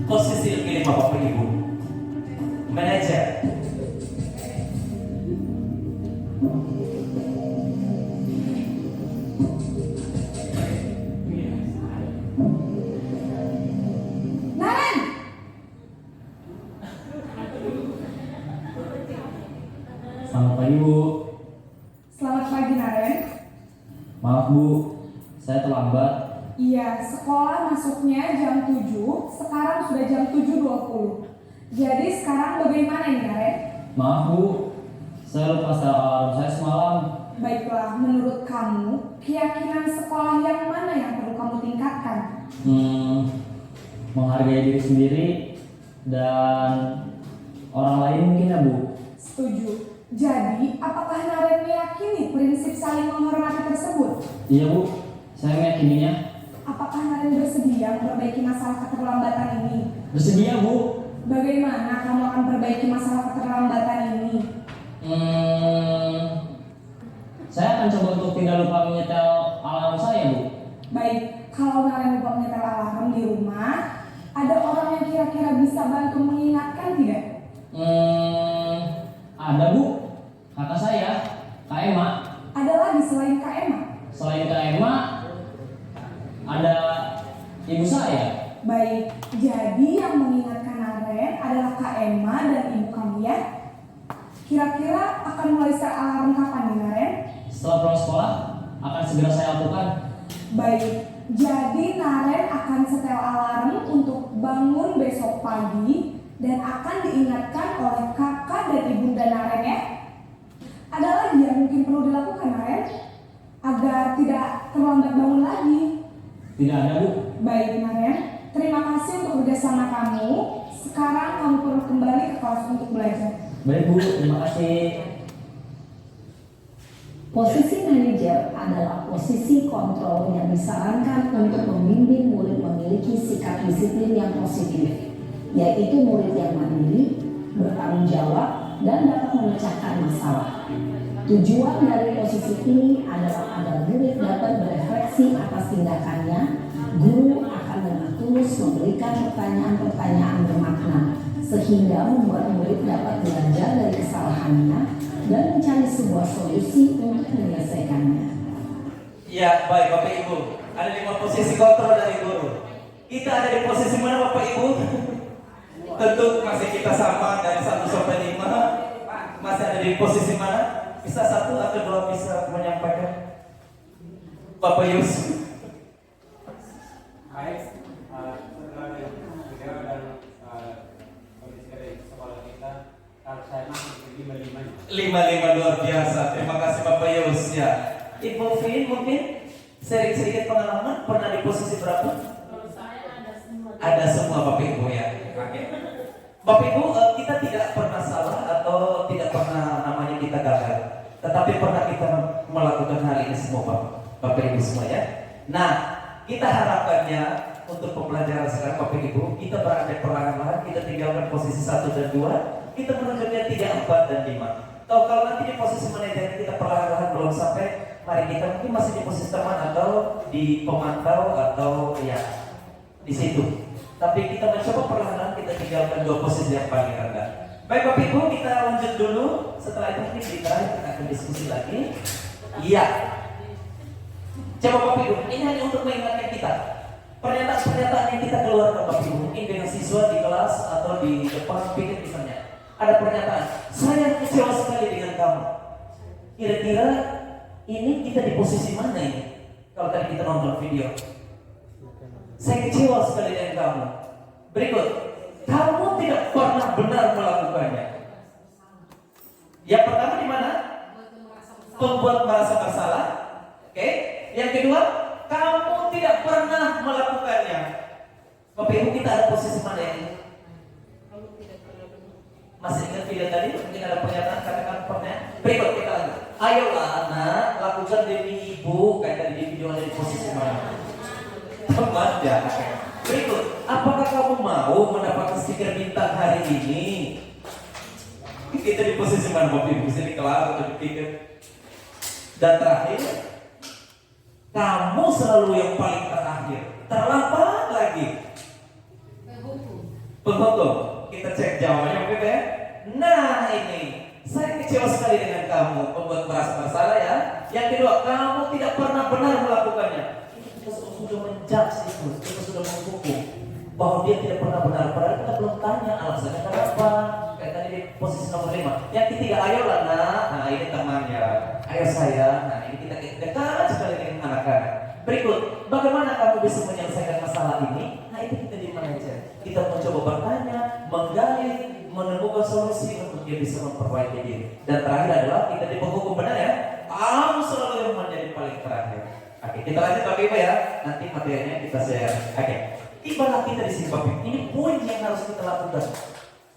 Posisi yang kelima Bapak Ibu, manajer. Naren! Selamat pagi Bu. Selamat pagi Naren. Maaf Bu, saya terlambat. Iya, sekolah masuknya jam 7, sekarang sudah jam 7.20. Jadi sekarang bagaimana ini Naren? Maaf Bu, saya lupa setel alarm saya semalam. Baiklah, menurut kamu, keyakinan sekolah yang mana yang perlu kamu tingkatkan? Menghargai diri sendiri dan orang lain mungkin ya Bu. Setuju. Jadi, apakah Naren meyakini prinsip saling menghormati tersebut? Iya Bu, saya meyakininya. Apakah Naren bersedia memperbaiki masalah keterlambatan ini? Bersedia Bu. Bagaimana kamu akan perbaiki masalah keterlambatan ini? Saya akan coba untuk tidak lupa menyetel alarm saya Bu. Baik, kalau Naren lupa menyetel alarm di rumah, ada orang yang kira-kira bisa bantu mengingatkan tidak? Ada Bu, kakak saya, Kak Emma. Ada lagi selain Kak Emma? Selain Kak Emma, ada ibu saya. Baik, jadi yang mengingatkan Naren adalah Kak Emma dan ibu kamu ya? Kira-kira akan mulai set alarm kapan nih Naren? Setelah pulang sekolah, akan segera saya lakukan. Baik, jadi Naren akan setel alarm untuk bangun besok pagi dan akan diingatkan oleh kakak dan ibunda Naren ya. Ada lagi yang mungkin perlu dilakukan Naren agar tidak terlambat bangun lagi? Tidak ada Bu. Baik Naren, terima kasih untuk kerjasama kamu. Sekarang kamu perlu kembali ke kelas untuk belajar. Baik Bu, terima kasih. Posisi manajer adalah posisi kontrol yang disarankan untuk membimbing murid memiliki sikap disiplin yang positif, yaitu murid yang mandiri, bertanggung jawab, dan dapat memecahkan masalah. Tujuan dari posisi ini adalah agar murid dapat berefleksi atas tindakannya. Guru akan dengan tulus memberikan pertanyaan-pertanyaan bermakna, sehingga membuat murid dapat belajar dari kesalahannya dan mencari sebuah solusi untuk menyelesaikannya. Ya, baik Bapak Ibu. Ada 5 posisi kontrol dari guru. Kita ada di posisi mana Bapak Ibu? Tentu masih kita sama dari 1 sampai 5. Masih ada di posisi mana? Bisa 1 atau 2 bisa menyampaikan? Bapak Yus. Baik, setelah beliau dan kondisi dari sekolah kita, kalau saya masih 5-5. 5 luar biasa. Terima kasih Bapak Yus ya. Ibu Vin mungkin sedikit pengalaman pernah di posisi berapa? Kalau saya ada semua. Ada semua Bapak Ibu ya. Oke. Bapak Ibu, kita tidak pernah salah atau tidak pernah namanya kita gagal. Tetapi pernah kita melakukan hal ini semua Bapak Ibu semua ya. Nah, kita harapannya untuk pembelajaran sekarang Bapak Ibu, kita berada perlahan-lahan, kita tinggalkan posisi 1 dan 2, kita menunjuknya 3, 4 dan 5. Kalau nanti di posisi manajer kita perlahan-lahan belum sampai, mari kita mungkin masih di posisi teman atau di pemantau atau ya di situ. Tapi kita mencoba perlahan-lahan kita tinggalkan 2 posisi yang paling rendah. Baik Bapak Ibu, kita lanjut dulu. Setelah itu mungkin kita akan diskusi lagi. Iya. Coba Bapak Ibu, ini hanya untuk mengingatkan kita. Pernyataan-pernyataan yang kita keluarkan Bapak Ibu, mungkin dengan siswa di kelas atau di depan pikir misalnya. Ada pernyataan, saya kecewa sekali dengan kamu. Kira-kira ini kita di posisi mana ini? Kalau tadi kita nonton video, saya kecewa sekali dengan kamu. Berikut, kamu tidak pernah benar melakukannya. Yang pertama di mana? Pembuat merasa bersalah. Oke. Yang kedua, kamu tidak pernah melakukannya. Bapak Ibu, kita ada posisi mana ini? Masih ingat video tadi? Mungkin ada pernyataan katakan pernah. Berikut kita lanjut. Ayolah anak, lakukan demi ibu. Kayak tadi di video ada di posisi mana? Teman ya. Berikut, apakah kamu mau mendapatkan stiker bintang hari ini? Kita di posisi mana Bapak Ibu? Bisa di kelas atau di pikir? Dan terakhir, kamu selalu yang paling terakhir. Terlambat lagi. Penghukum. Kita cek jawabannya Bapak ya. Nah ini, saya kecewa sekali dengan kamu, membuat merasa bersalah ya. Yang kedua, kamu tidak pernah benar melakukannya. Kita sudah menjudge itu, kita sudah menghukum bahwa dia tidak pernah benar. Padahal kita belum tanya alasannya kenapa. Kayak tadi di posisi nomor 5. Yang ketiga, ayolah nak. Nah ini temannya. Ayo saya. Nah ini kita dekat sekali dengan anak-anak. Berikut, bagaimana kamu bisa menyelesaikan masalah ini? Nah itu kita di manajer. Kita mencoba bertanya, menggali, menemukan solusi untuk dia bisa memperbaiki diri. Dan terakhir adalah kita di penghukum benar ya. Kamu selalu yang menjadi paling terakhir. Oke, kita lanjut Bapak Ibu ya. Nanti materinya kita share. Oke, ibarat kita di sini Bapak Ibu. Ini poin yang harus kita lakukan.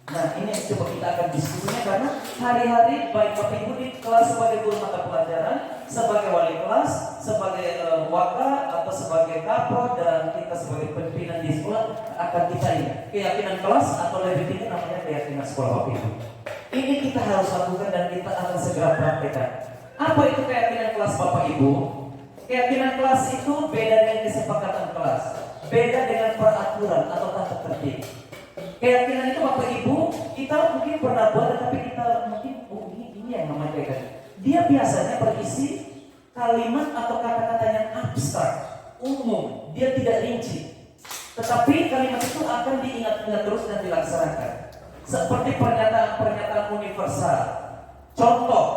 Nah ini yang coba kita akan diskusinya karena hari-hari baik Bapak Ibu di kelas sebagai guru mata pelajaran, sebagai wali kelas, sebagai waka atau sebagai kapro dan kita sebagai pimpinan di sekolah akan kita ini keyakinan kelas atau lebih tinggi namanya keyakinan sekolah Bapak Ibu. Ini kita harus lakukan dan kita akan segera praktekkan. Apa itu keyakinan kelas Bapak Ibu? Keyakinan kelas itu beda dengan kesepakatan kelas, beda dengan peraturan atau tata tertib. Keyakinan itu Bapak Ibu, kita mungkin pernah buat, tapi kita mungkin ini yang namanya keyakinan. Dia biasanya berisi kalimat atau kata-kata yang abstrak, umum, dia tidak rinci. Tetapi kalimat itu akan diingat-ingat terus dan dilaksanakan. Seperti pernyataan-pernyataan universal. Contoh,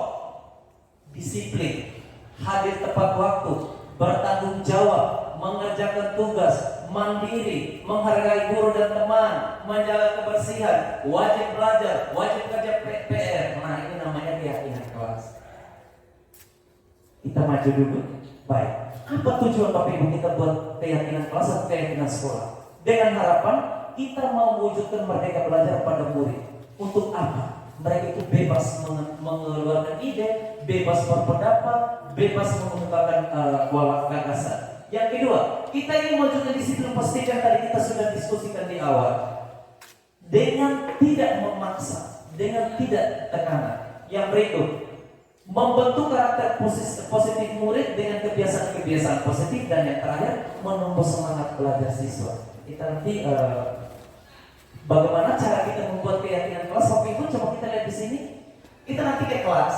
disiplin, hadir tepat waktu, bertanggung jawab, mengerjakan tugas, mandiri, menghargai guru dan teman, menjaga kebersihan, wajib belajar, wajib kerja PR. Nah ini namanya keyakinan kelas. Kita maju dulu. Baik, apa tujuan Bapak Ibu kita buat keyakinan kelas atau keyakinan sekolah? Dengan harapan kita mau mewujudkan merdeka belajar pada murid. Untuk apa? Mereka itu bebas mengeluarkan ide, bebas berpendapat, bebas mengungkapkan gagasan. Yang kedua, kita ingin mewujudkan disiplin positif yang tadi kita sudah diskusikan di awal. Dengan tidak memaksa, dengan tidak tekanan. Yang berikut, membentuk karakter positif murid dengan kebiasaan-kebiasaan positif, dan yang terakhir menumbuh semangat belajar siswa. Kita nanti bagaimana cara kita membuat keyakinan kelas. Bapak Ibu coba kita lihat di sini. Kita nanti ke kelas,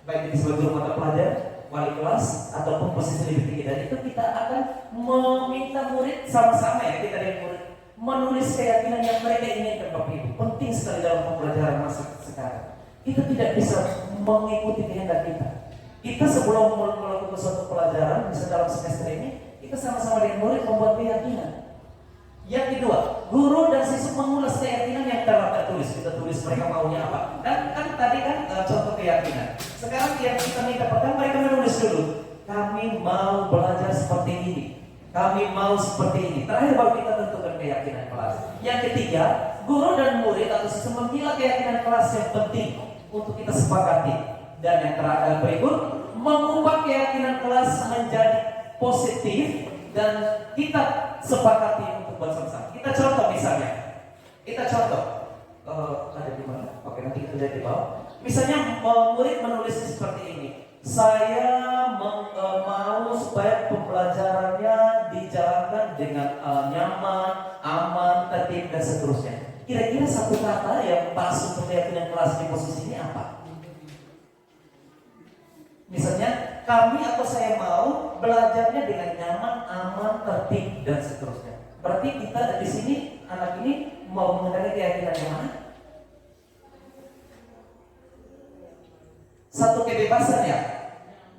baik itu sebagai guru mata pelajaran, wali kelas, ataupun posisi lebih tinggi dari itu, kita akan meminta murid sama-sama ya, kita dari murid menulis keyakinan yang mereka inginkan. Bapak Ibu, penting sekali dalam pembelajaran masa sekarang. Kita tidak bisa mengikuti kehendak kita. Kita sebelum melakukan suatu pelajaran, bisa dalam semester ini, kita sama-sama dengan murid membuat keyakinan. Yang kedua, guru dan siswa mengulas keyakinan yang telah tertulis. Kita tulis mereka maunya apa. Dan kan tadi kan contoh keyakinan. Sekarang yang kita minta pertama, mereka menulis dulu. Kami mau belajar seperti ini. Kami mau seperti ini. Terakhir baru kita tentukan keyakinan kelas. Yang ketiga, guru dan murid atau siswa menilai keyakinan kelas yang penting untuk kita sepakati. Dan yang terakhir berikut, mengubah keyakinan kelas menjadi positif dan kita sepakati untuk buat sama-sama. Kita contoh misalnya. Kita contoh. Ada di mana? Oke, nanti kita lihat di bawah. Misalnya murid menulis seperti ini. Saya mau supaya pembelajarannya dijalankan dengan nyaman, aman, tertib, dan seterusnya. Kira-kira satu kata yang pas untuk keyakinan kelas di posisi ini apa? Misalnya, kami atau saya mau belajarnya dengan nyaman, aman, tertib, dan seterusnya. Berarti kita di sini, anak ini mau mengenai keyakinan yang mana? Satu kebebasan ya?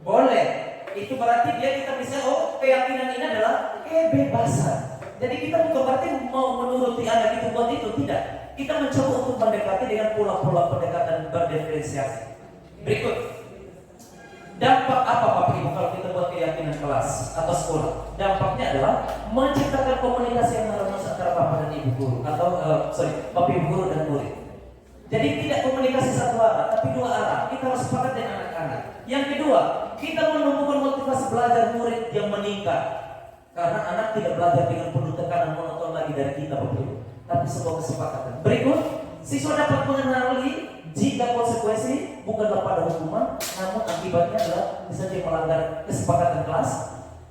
Boleh. Itu berarti kita bisa, keyakinan ini adalah kebebasan. Jadi kita bukan berarti mau menuruti anak itu buat itu, tidak. Kita mencoba untuk mendekati dengan pola-pola pendekatan berdiferensiasi. Berikut. Dampak apa Bapak Ibu kalau kita buat keyakinan kelas atau sekolah? Dampaknya adalah menciptakan komunikasi yang harmonis antara Bapak dan Ibu guru atau Bapak Ibu guru dan murid. Jadi tidak komunikasi satu arah, tapi dua arah. Kita harus sepakat dengan anak-anak. Yang kedua, kita menumbuhkan motivasi belajar murid yang meningkat. Karena anak tidak belajar dengan penuh tekanan monoton lagi dari kita Bapak Ibu, tapi sebuah kesepakatan. Berikut, siswa dapat mengenali jika konsekuensi bukanlah pada hukuman, namun akibatnya adalah misalnya dia melanggar kesepakatan kelas.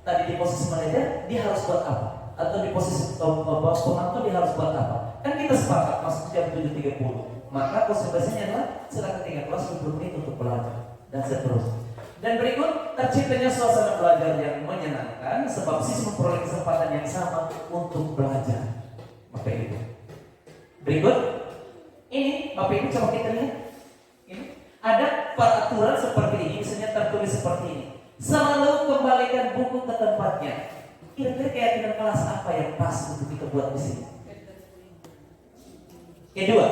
Tadi di posisi manajer, dia harus buat apa? Atau di posisi pemantau, dia harus buat apa? Kan kita sepakat masuk jam 7.30. Maka konsekuensinya adalah silakan tinggal kelas 20 menit untuk belajar dan seterusnya. Dan berikut, terciptanya suasana belajar yang menyenangkan sebab siswa memperoleh kesempatan yang sama untuk belajar. Bapak Ibu. Berikut, ini Bapak Ibu coba kita lihat. Ini ada peraturan seperti ini, misalnya tertulis seperti ini. Selalu kembalikan buku ke tempatnya. Kira-kira keyakinan kelas apa yang pas untuk kita buat di sini? Kedua,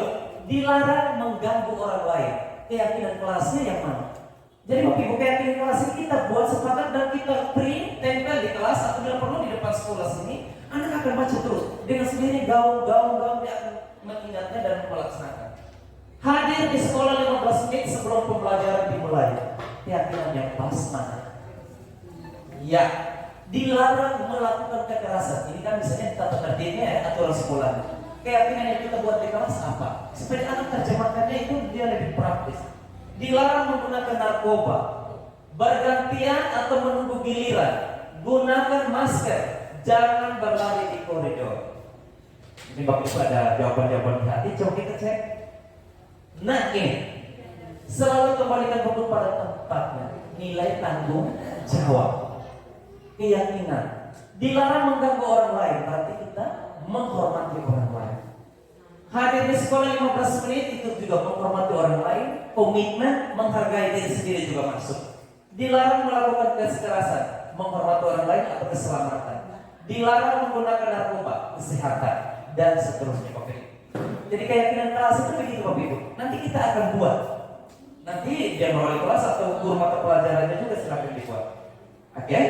dilarang mengganggu orang lain. Keyakinan kelasnya yang mana? Jadi Bapak Ibu, keyakinan kelas ini kita buat sepakat dan kita print, tempel di kelas atau bila perlu di depan sekolah sini. Anak akan baca terus dengan sendiri, gaung dia akan mengingatnya dan melaksanakan. Hadir di sekolah 15 menit sebelum pembelajaran dimulai. Keyakinan yang pas mana? Ya, dilarang melakukan kekerasan. Ini kan misalnya tata tertibnya ya, aturan sekolah. Keyakinan yang kita buat di kelas apa? Supaya anak terjemahkannya itu dia lebih praktis. Dilarang menggunakan narkoba, bergantian atau menunggu giliran, gunakan masker, jangan berlari di koridor. Ini Bapak Ibu ada jawaban-jawaban di hati, coba kita cek. Nah ini, selalu kembalikan buku pada tempatnya. Nilai tanggung jawab, keyakinan. Dilarang mengganggu orang lain, berarti kita menghormati orang lain. Hadir di sekolah 15 menit itu juga menghormati orang lain. Komitmen menghargai diri sendiri juga masuk. Dilarang melakukan kekerasan, menghormati orang lain atau keselamatan. Dilarang menggunakan narkoba, kesehatan, dan seterusnya. Oke. Jadi keyakinan kelas itu begitu Bapak Ibu. Nanti kita akan buat. Nanti dia wali kelas atau guru mata pelajarannya juga silakan dibuat. Oke?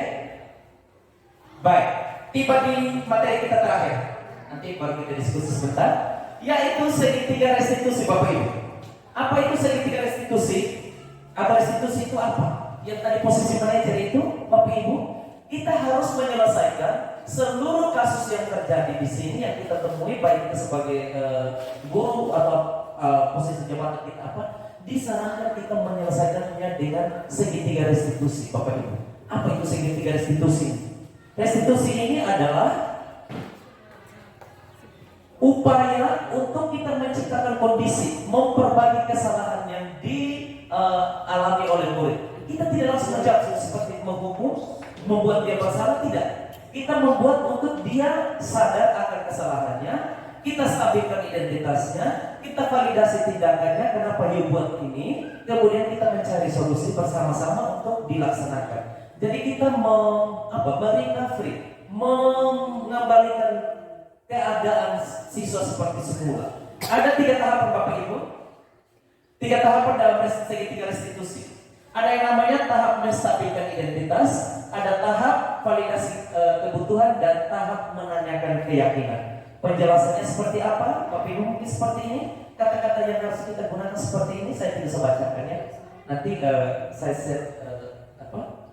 Baik. Tiba di materi kita terakhir. Nanti baru kita diskusi sebentar. Yaitu segitiga restitusi Bapak Ibu. Apa itu segitiga restitusi? Apa restitusi itu apa? Yang tadi posisi manajer itu Bapak Ibu, kita harus menyelesaikan seluruh kasus yang terjadi di sini yang kita temui, baik kita sebagai guru atau posisi jabatan kita apa, disarankan kita menyelesaikannya dengan segitiga restitusi, Bapak Ibu. Apa itu segitiga restitusi? Restitusi ini adalah upaya untuk kita menciptakan kondisi, memperbaiki kesalahan yang dialami oleh murid. Kita tidak langsung menjawab seperti menghukum, membuat dia bersalah, tidak. Kita membuat untuk dia sadar akan kesalahannya, kita stabilkan identitasnya, kita validasi tindakannya, kenapa dia buat ini, kemudian kita mencari solusi bersama-sama untuk dilaksanakan. Jadi kita recovery, mengembalikan keadaan siswa seperti semula. Ada 3 tahapan Bapak Ibu, 3 tahapan dalam segitiga restitusi. Ada yang namanya tahap menstabilkan identitas, ada tahap validasi kebutuhan, dan tahap menanyakan keyakinan. Penjelasannya seperti apa? Bapak Ibu mungkin seperti ini. Kata-kata yang harus kita gunakan seperti ini, saya tidak bisa bacakan ya. Nanti saya set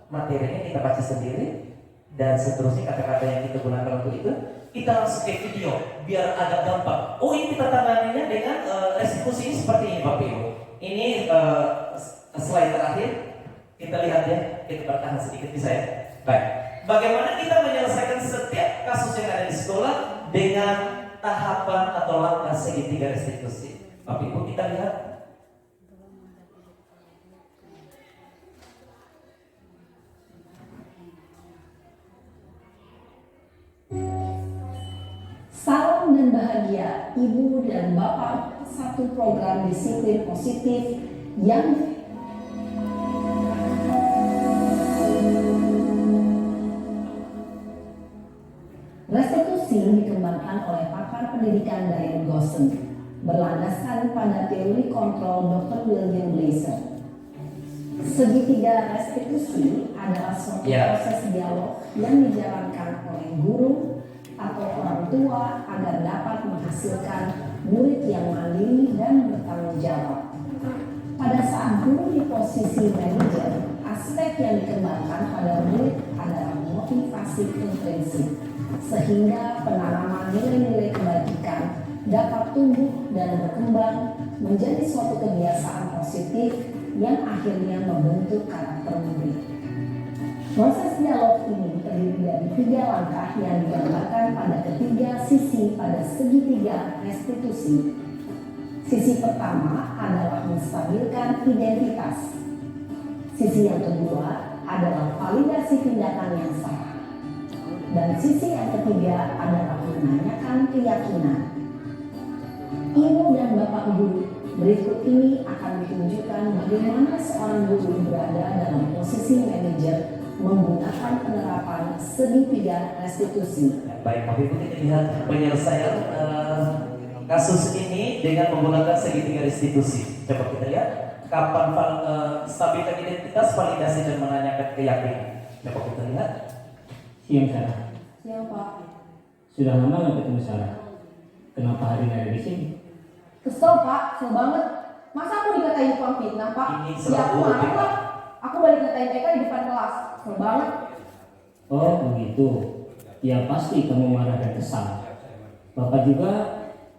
materinya kita baca sendiri, dan seterusnya kata-kata yang kita gunakan untuk itu kita langsung ke video biar agak gampang. Oh, ini kita tanganinya dengan restitusi ini seperti ini Bapak Ibu. Ini slide terakhir, kita lihat ya, kita bertahan sedikit bisa ya. Baik, bagaimana kita menyelesaikan setiap kasus yang ada di sekolah dengan tahapan atau langkah segitiga restitusi. Bapak Ibu kita lihat. Salam dan bahagia Ibu dan Bapak, satu program disiplin positif yang restitusi dikembangkan oleh pakar pendidikan Diane Gossen berlandaskan pada teori kontrol Dr. William Blaser. Segitiga restitusi adalah suatu proses dialog yang dijalankan oleh guru atau orang tua agar dapat menghasilkan murid yang mandiri dan bertanggung jawab. Pada saat guru di posisi manajer, aspek yang dikembangkan pada murid adalah motivasi intrinsik, sehingga penanaman nilai-nilai kebajikan dapat tumbuh dan berkembang menjadi suatu kebiasaan positif yang akhirnya membentuk karakter murid. Proses dialog ini terdiri dari 3 langkah yang digambarkan pada ketiga sisi pada segitiga restitusi. Sisi pertama adalah menstabilkan identitas. Sisi yang kedua adalah validasi tindakan yang salah. Dan sisi yang ketiga adalah menanyakan keyakinan. Ibu dan Bapak Guru, berikut ini akan ditunjukkan bagaimana seorang guru berada dalam posisi manajer menggunakan penerapan segitiga restitusi. Baik, Bapak Ibu kita lihat penyelesaian kasus ini dengan menggunakan segitiga restitusi. Coba kita lihat kapan stabilkan identitas, validasi, dan menanyakan keyakinan. Coba kita lihat. Siang Sarah. Siang Pak. Sudah lama nggak ketemu Sarah? Kenapa hari ini ada di sini? Kesel Pak, kesel banget. Masa aku dikatain tukang fitnah Pak? Ini Ya aku marah Pak. Aku balik katain Eka di depan kelas. Kesel banget. Oh begitu. Ya pasti kamu marah dan kesal. Bapak juga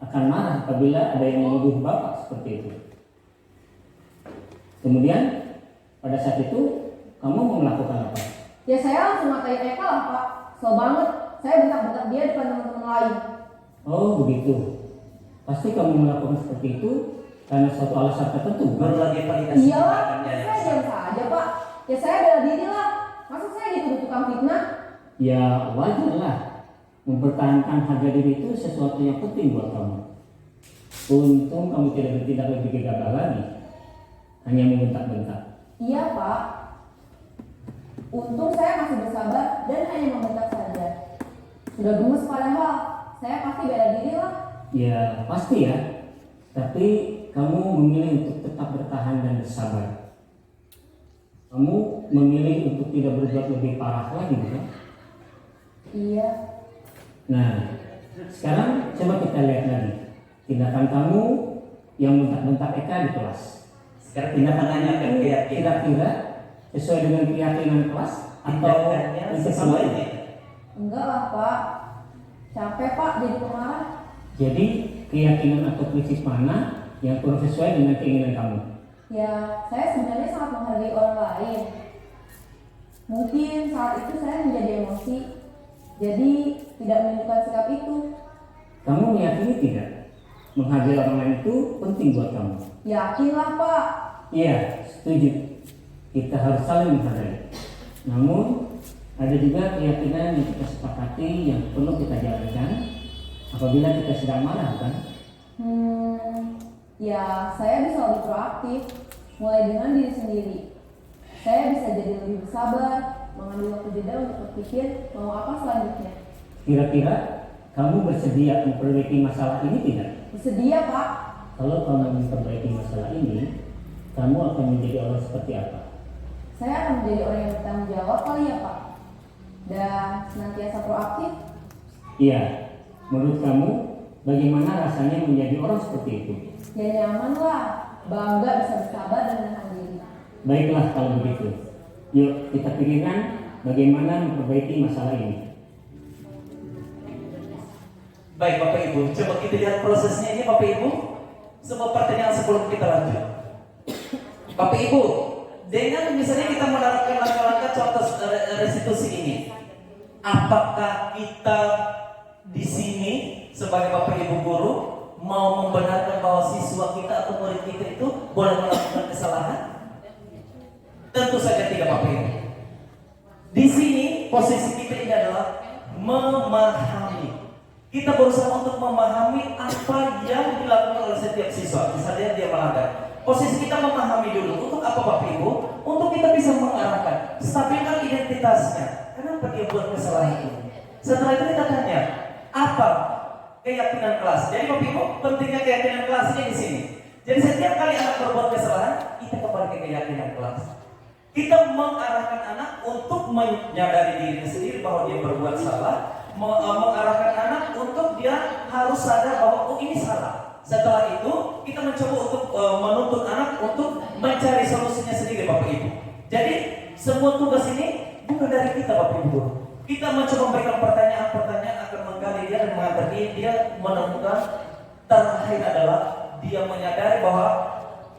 akan marah apabila ada yang menuduh Bapak seperti itu. Kemudian pada saat itu kamu mau melakukan apa? Ya saya langsung ngatain Eka lah Pak. Kesel banget. Saya bentak-bentak dia depan teman-teman lain. Oh begitu. Pasti kamu melakukan seperti itu karena suatu alasan tertentu. Berbagai validasi. Iya lah, saya diam saja Pak. Ya saya bela diri lah. Masa saya dituduh tukang fitnah? Ya wajar lah. Mempertahankan harga diri itu sesuatu yang penting buat kamu. Untung kamu tidak bertindak lebih gegabah lagi. Hanya membentak-bentak. Iya Pak. Untung saya masih bersabar dan hanya membentak saja. Sudah gemes padahal. Saya pasti bela diri lah. Ya pasti ya. Tapi kamu memilih untuk tetap bertahan dan bersabar. Kamu memilih untuk tidak berbuat lebih parah lagi, bukan? Iya. Nah, sekarang coba kita lihat lagi tindakan kamu yang bentak-bentak Eka di kelas. Sekarang kita menanyakan keyakinan. Kira-kira sesuai dengan keyakinan kelas atau sesuai? Enggak lah Pak. Capek Pak jadi pemarah. Jadi keyakinan atau prinsip mana yang kurang sesuai dengan keinginan kamu? Ya, saya sebenarnya sangat menghargai orang lain. Mungkin saat itu saya menjadi emosi, jadi tidak menunjukkan sikap itu. Kamu meyakini tidak? Menghargai orang lain itu penting buat kamu. Yakinlah, Pak. Iya, setuju. Kita harus saling menghargai. Namun, ada juga keyakinan yang kita sepakati yang perlu kita jalankan apabila kita sedang marah, kan? Ya, saya bisa lebih proaktif, mulai dengan diri sendiri. Saya bisa jadi lebih bersabar, mengambil waktu jeda untuk berpikir mau apa selanjutnya. Kira-kira kamu bersedia memperbaiki masalah ini tidak? Bersedia, Pak. Kalau kamu memperbaiki masalah ini, kamu akan menjadi orang seperti apa? Saya akan menjadi orang yang bertanggung jawab kali ya, Pak. Dan senantiasa proaktif. Iya, menurut kamu bagaimana rasanya menjadi orang seperti itu? Ya nyaman lah, bangga bisa bersabar dan menahan diri. Baiklah kalau begitu. Yuk kita pikirkan bagaimana memperbaiki masalah ini. Baik Bapak Ibu, coba kita lihat prosesnya ini Bapak Ibu. Semua pertanyaan sebelum kita lanjut. Bapak Ibu, dengan misalnya kita menerapkan langkah-langkah contoh restitusi ini, apakah kita di sini sebagai Bapak Ibu guru mau membenarkan bahwa siswa kita atau murid kita itu boleh melakukan kesalahan? Tentu saja tidak Bapak Ibu. Di sini posisi kita ini adalah memahami. Kita berusaha untuk memahami apa yang dilakukan oleh setiap siswa. Misalnya dia melanggar. Posisi kita memahami dulu. Untuk apa Bapak Ibu? Untuk kita bisa mengarahkan, stabilkan identitasnya. Kenapa dia buat kesalahan ini? Setelah itu kita tanya, apa keyakinan kelas? Jadi Bapak Ibu, pentingnya keyakinan kelasnya di sini. Jadi setiap kali anak berbuat kesalahan, kita kembali ke keyakinan kelas. Kita mengarahkan anak untuk menyadari dirinya sendiri bahwa dia berbuat salah. Mengarahkan anak untuk dia harus sadar bahwa oh ini salah. Setelah itu kita mencoba untuk menuntut anak untuk mencari solusinya sendiri Bapak Ibu. Jadi semua tugas ini bukan dari kita Bapak Ibu. Kita mencoba memberikan pertanyaan-pertanyaan akan menggali dia dan mengantar dia menemukan. Terakhir adalah dia menyadari bahwa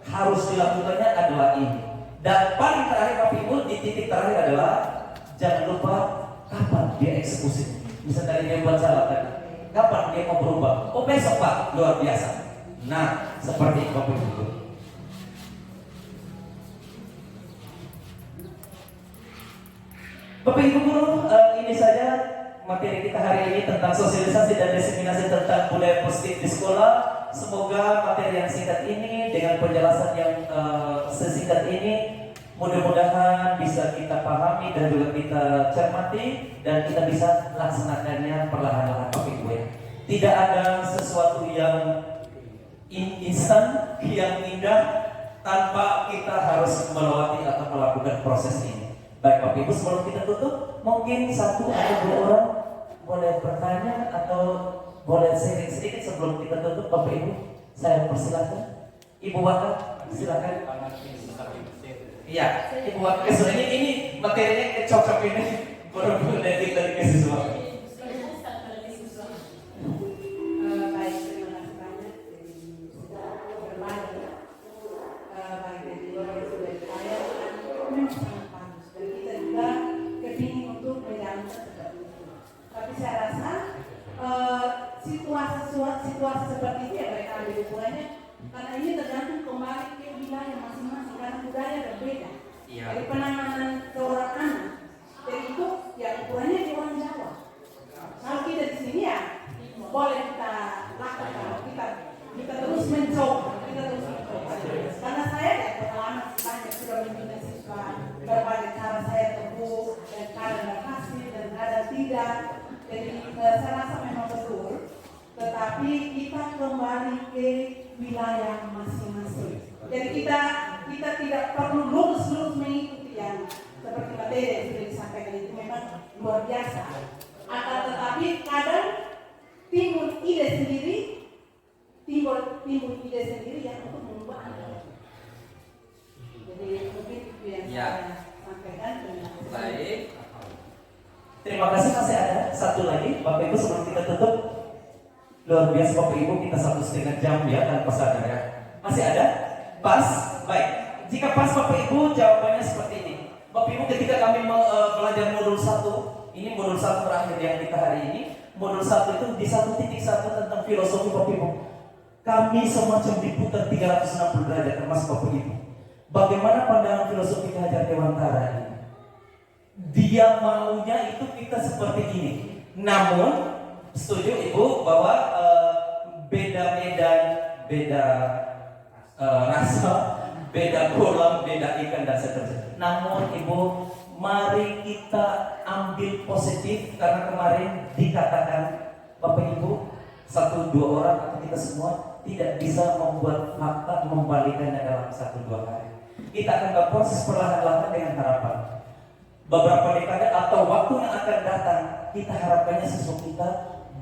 harus dilakukannya adalah ini. Dan paling terakhir Bapak Ibu di titik terakhir adalah jangan lupa kapan dia eksekusi. Bisa tadi dia buat salah tadi. Kapan dia mau berubah? Oh besok Pak, luar biasa. Nah, seperti itu Bapak Ibu. Bapak Ibu guru, ini saja materi kita hari ini tentang sosialisasi dan diseminasi tentang budaya positif di sekolah. Semoga materi yang singkat ini dengan penjelasan yang sesingkat ini mudah-mudahan bisa kita pahami dan juga kita cermati dan kita bisa laksanakannya perlahan-lahan Bapak Ibu ya. Tidak ada sesuatu yang instan, yang indah tanpa kita harus melewati atau melakukan proses ini. Baik Bapak Ibu, sebelum kita tutup, mungkin satu atau dua orang boleh bertanya atau boleh sharing sedikit sebelum kita tutup Bapak Ibu. Saya persilakan. Ibu Waka, silakan. Iya, Ibu Waka, soalnya ini materinya cocok ini. Baru-baru dari siswa. Baik, terima kasih banyak. Jadi sudah berbagi. Baik dari orang yang sudah saya memang sangat bagus. Dan kita juga kepingin untuk menjalankan seperti itu. Tapi saya rasa situasi seperti ini ya mereka ambil ukurannya karena ini tergantung kembali ke wilayah masing-masing karena budaya berbeda. Dari penanganan seorang anak, dari itu ya ukurannya di orang Jawa. Kalau kita di sini ya boleh kita lakukan, kita terus mencoba, Karena saya ya pengalaman banyak sudah membina siswa berbagai cara saya tempuh dan kadang berhasil dan kadang tidak. Jadi saya rasa memang betul, tetapi kita kembali ke wilayah masing-masing. Jadi kita tidak perlu lurus mengikuti yang seperti materi yang sudah disampaikan itu memang luar biasa. Akan tetapi kadang timbul ide sendiri yang untuk mengubah anak. Jadi mungkin itu yang saya sampaikan. Baik. Terima kasih, masih ada satu lagi Bapak Ibu sebelum kita tutup. Luar biasa Bapak Ibu, kita 1,5 jam ya tanpa sadar ya. Masih ada? Pas? Baik. Jika pas Bapak Ibu jawabannya seperti ini. Bapak Ibu ketika kami belajar modul 1, ini modul 1 terakhir yang kita hari ini. Modul 1 itu di 1.1 tentang filosofi Bapak Ibu. Kami semacam diputar 360 derajat termasuk Bapak Ibu. Bagaimana pandangan filosofi Ki Hajar Dewantara ini? Dia maunya itu kita seperti ini. Namun setuju Ibu bahwa beda medan, beda rasa, beda kolam, beda ikan dan seterusnya. Namun Ibu, mari kita ambil positif karena kemarin dikatakan Bapak Ibu 1-2 orang atau kita semua tidak bisa membuat fakta membalikannya dalam 1-2 hari. Kita akan berproses perlahan-lahan dengan harapan. Beberapa dekade atau waktu yang akan datang, kita harapkannya siswa kita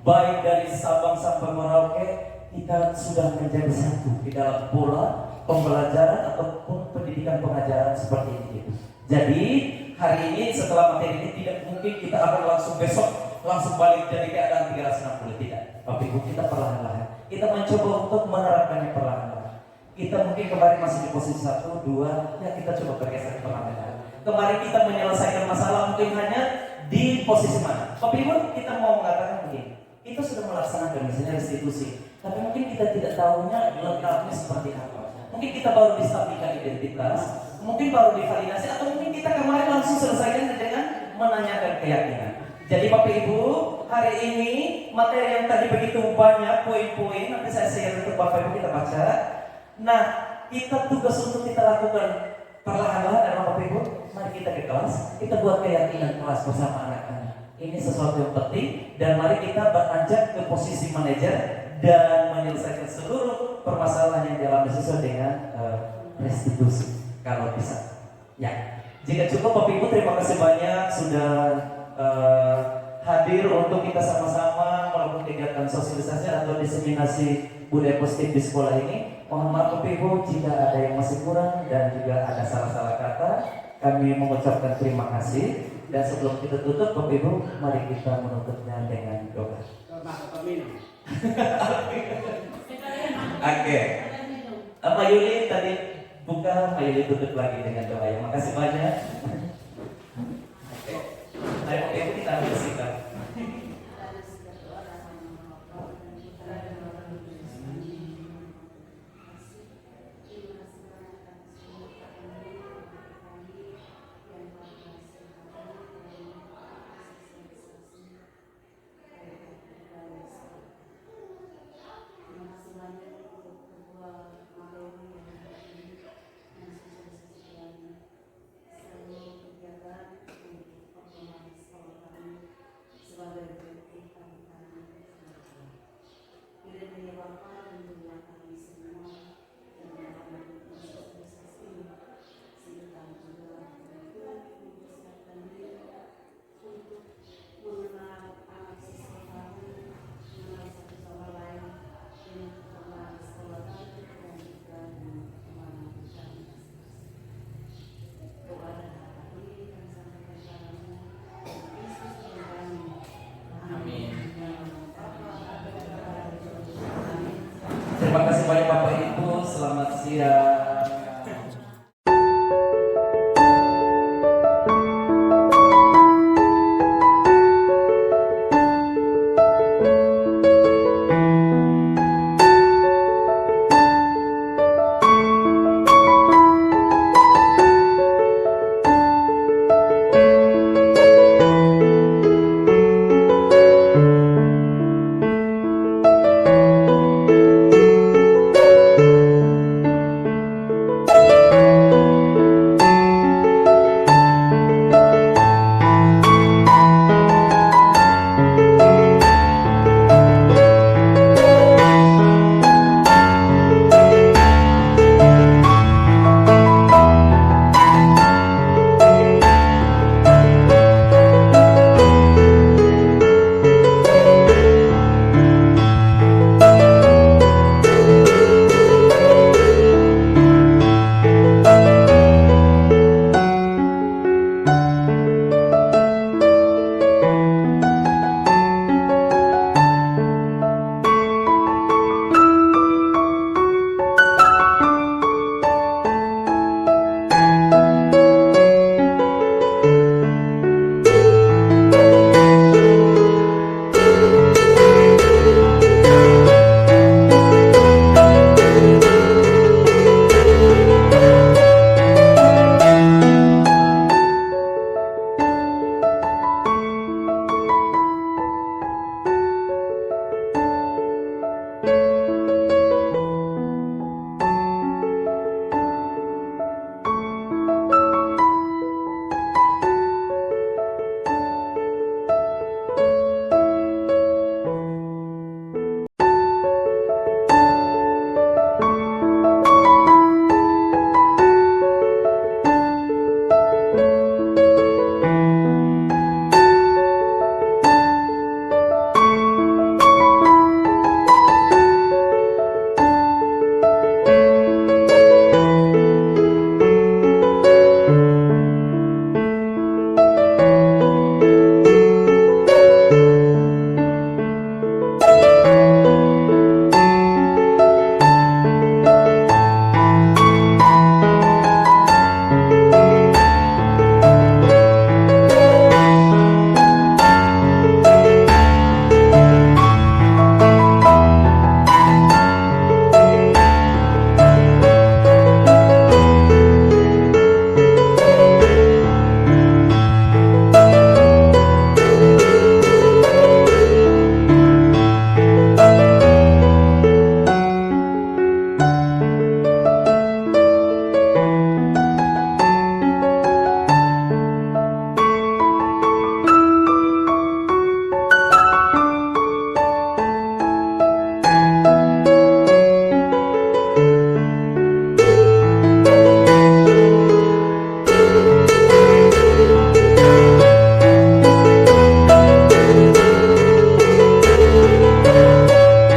baik dari Sabang sampai Merauke, kita sudah menjadi satu di dalam pola pembelajaran ataupun pendidikan pengajaran seperti ini. Jadi hari ini setelah materi ini tidak mungkin kita akan langsung besok langsung balik jadi keadaan 360, tidak. Bapak Ibu, kita perlahan-lahan. Kita mencoba untuk menerapkannya perlahan-lahan. Kita mungkin kemarin masih di posisi 1, 2, ya kita coba bergeser perlahan-lahan. Kemarin kita menyelesaikan masalah mungkin hanya di posisi mana. Bapak Ibu, kita mau mengatakan begini, kita sudah melaksanakan misalnya restitusi, tapi mungkin kita tidak tahunya lengkapnya seperti apa. Mungkin kita baru distabilkan identitas, mungkin baru divalidasi, atau mungkin kita kemarin langsung selesaikan dengan menanyakan keyakinan. Jadi Bapak Ibu, hari ini materi yang tadi begitu banyak poin-poin, nanti saya share untuk Bapak Ibu kita baca. Nah, kita tugas untuk kita lakukan perlahan-lahan dan Bapak Ibu, mari kita ke kelas, kita buat keyakinan kelas bersama anak-anak. Ini sesuatu yang penting dan mari kita beranjak ke posisi manajer dan menyelesaikan seluruh permasalahan yang dialami siswa dengan restitusi kalau bisa. Ya, jika cukup Bapak Ibu, terima kasih banyak sudah hadir untuk kita sama-sama melakukan kegiatan sosialisasi atau diseminasi budaya positif di sekolah ini. Mohon maaf Bapak Ibu jika ada yang masih kurang dan juga ada salah-salah kata. Kami mengucapkan terima kasih dan sebelum kita tutup Bapak Ibu, mari kita menutupnya dengan doa. Oke. Mbak Yuli tadi buka, Mbak Yuli tutup lagi dengan doa. Ya, makasih banyak. Oke. Ayo Bapak Ibu kita ambil sikap. Terima kasih banyak Bapak Ibu, selamat siang.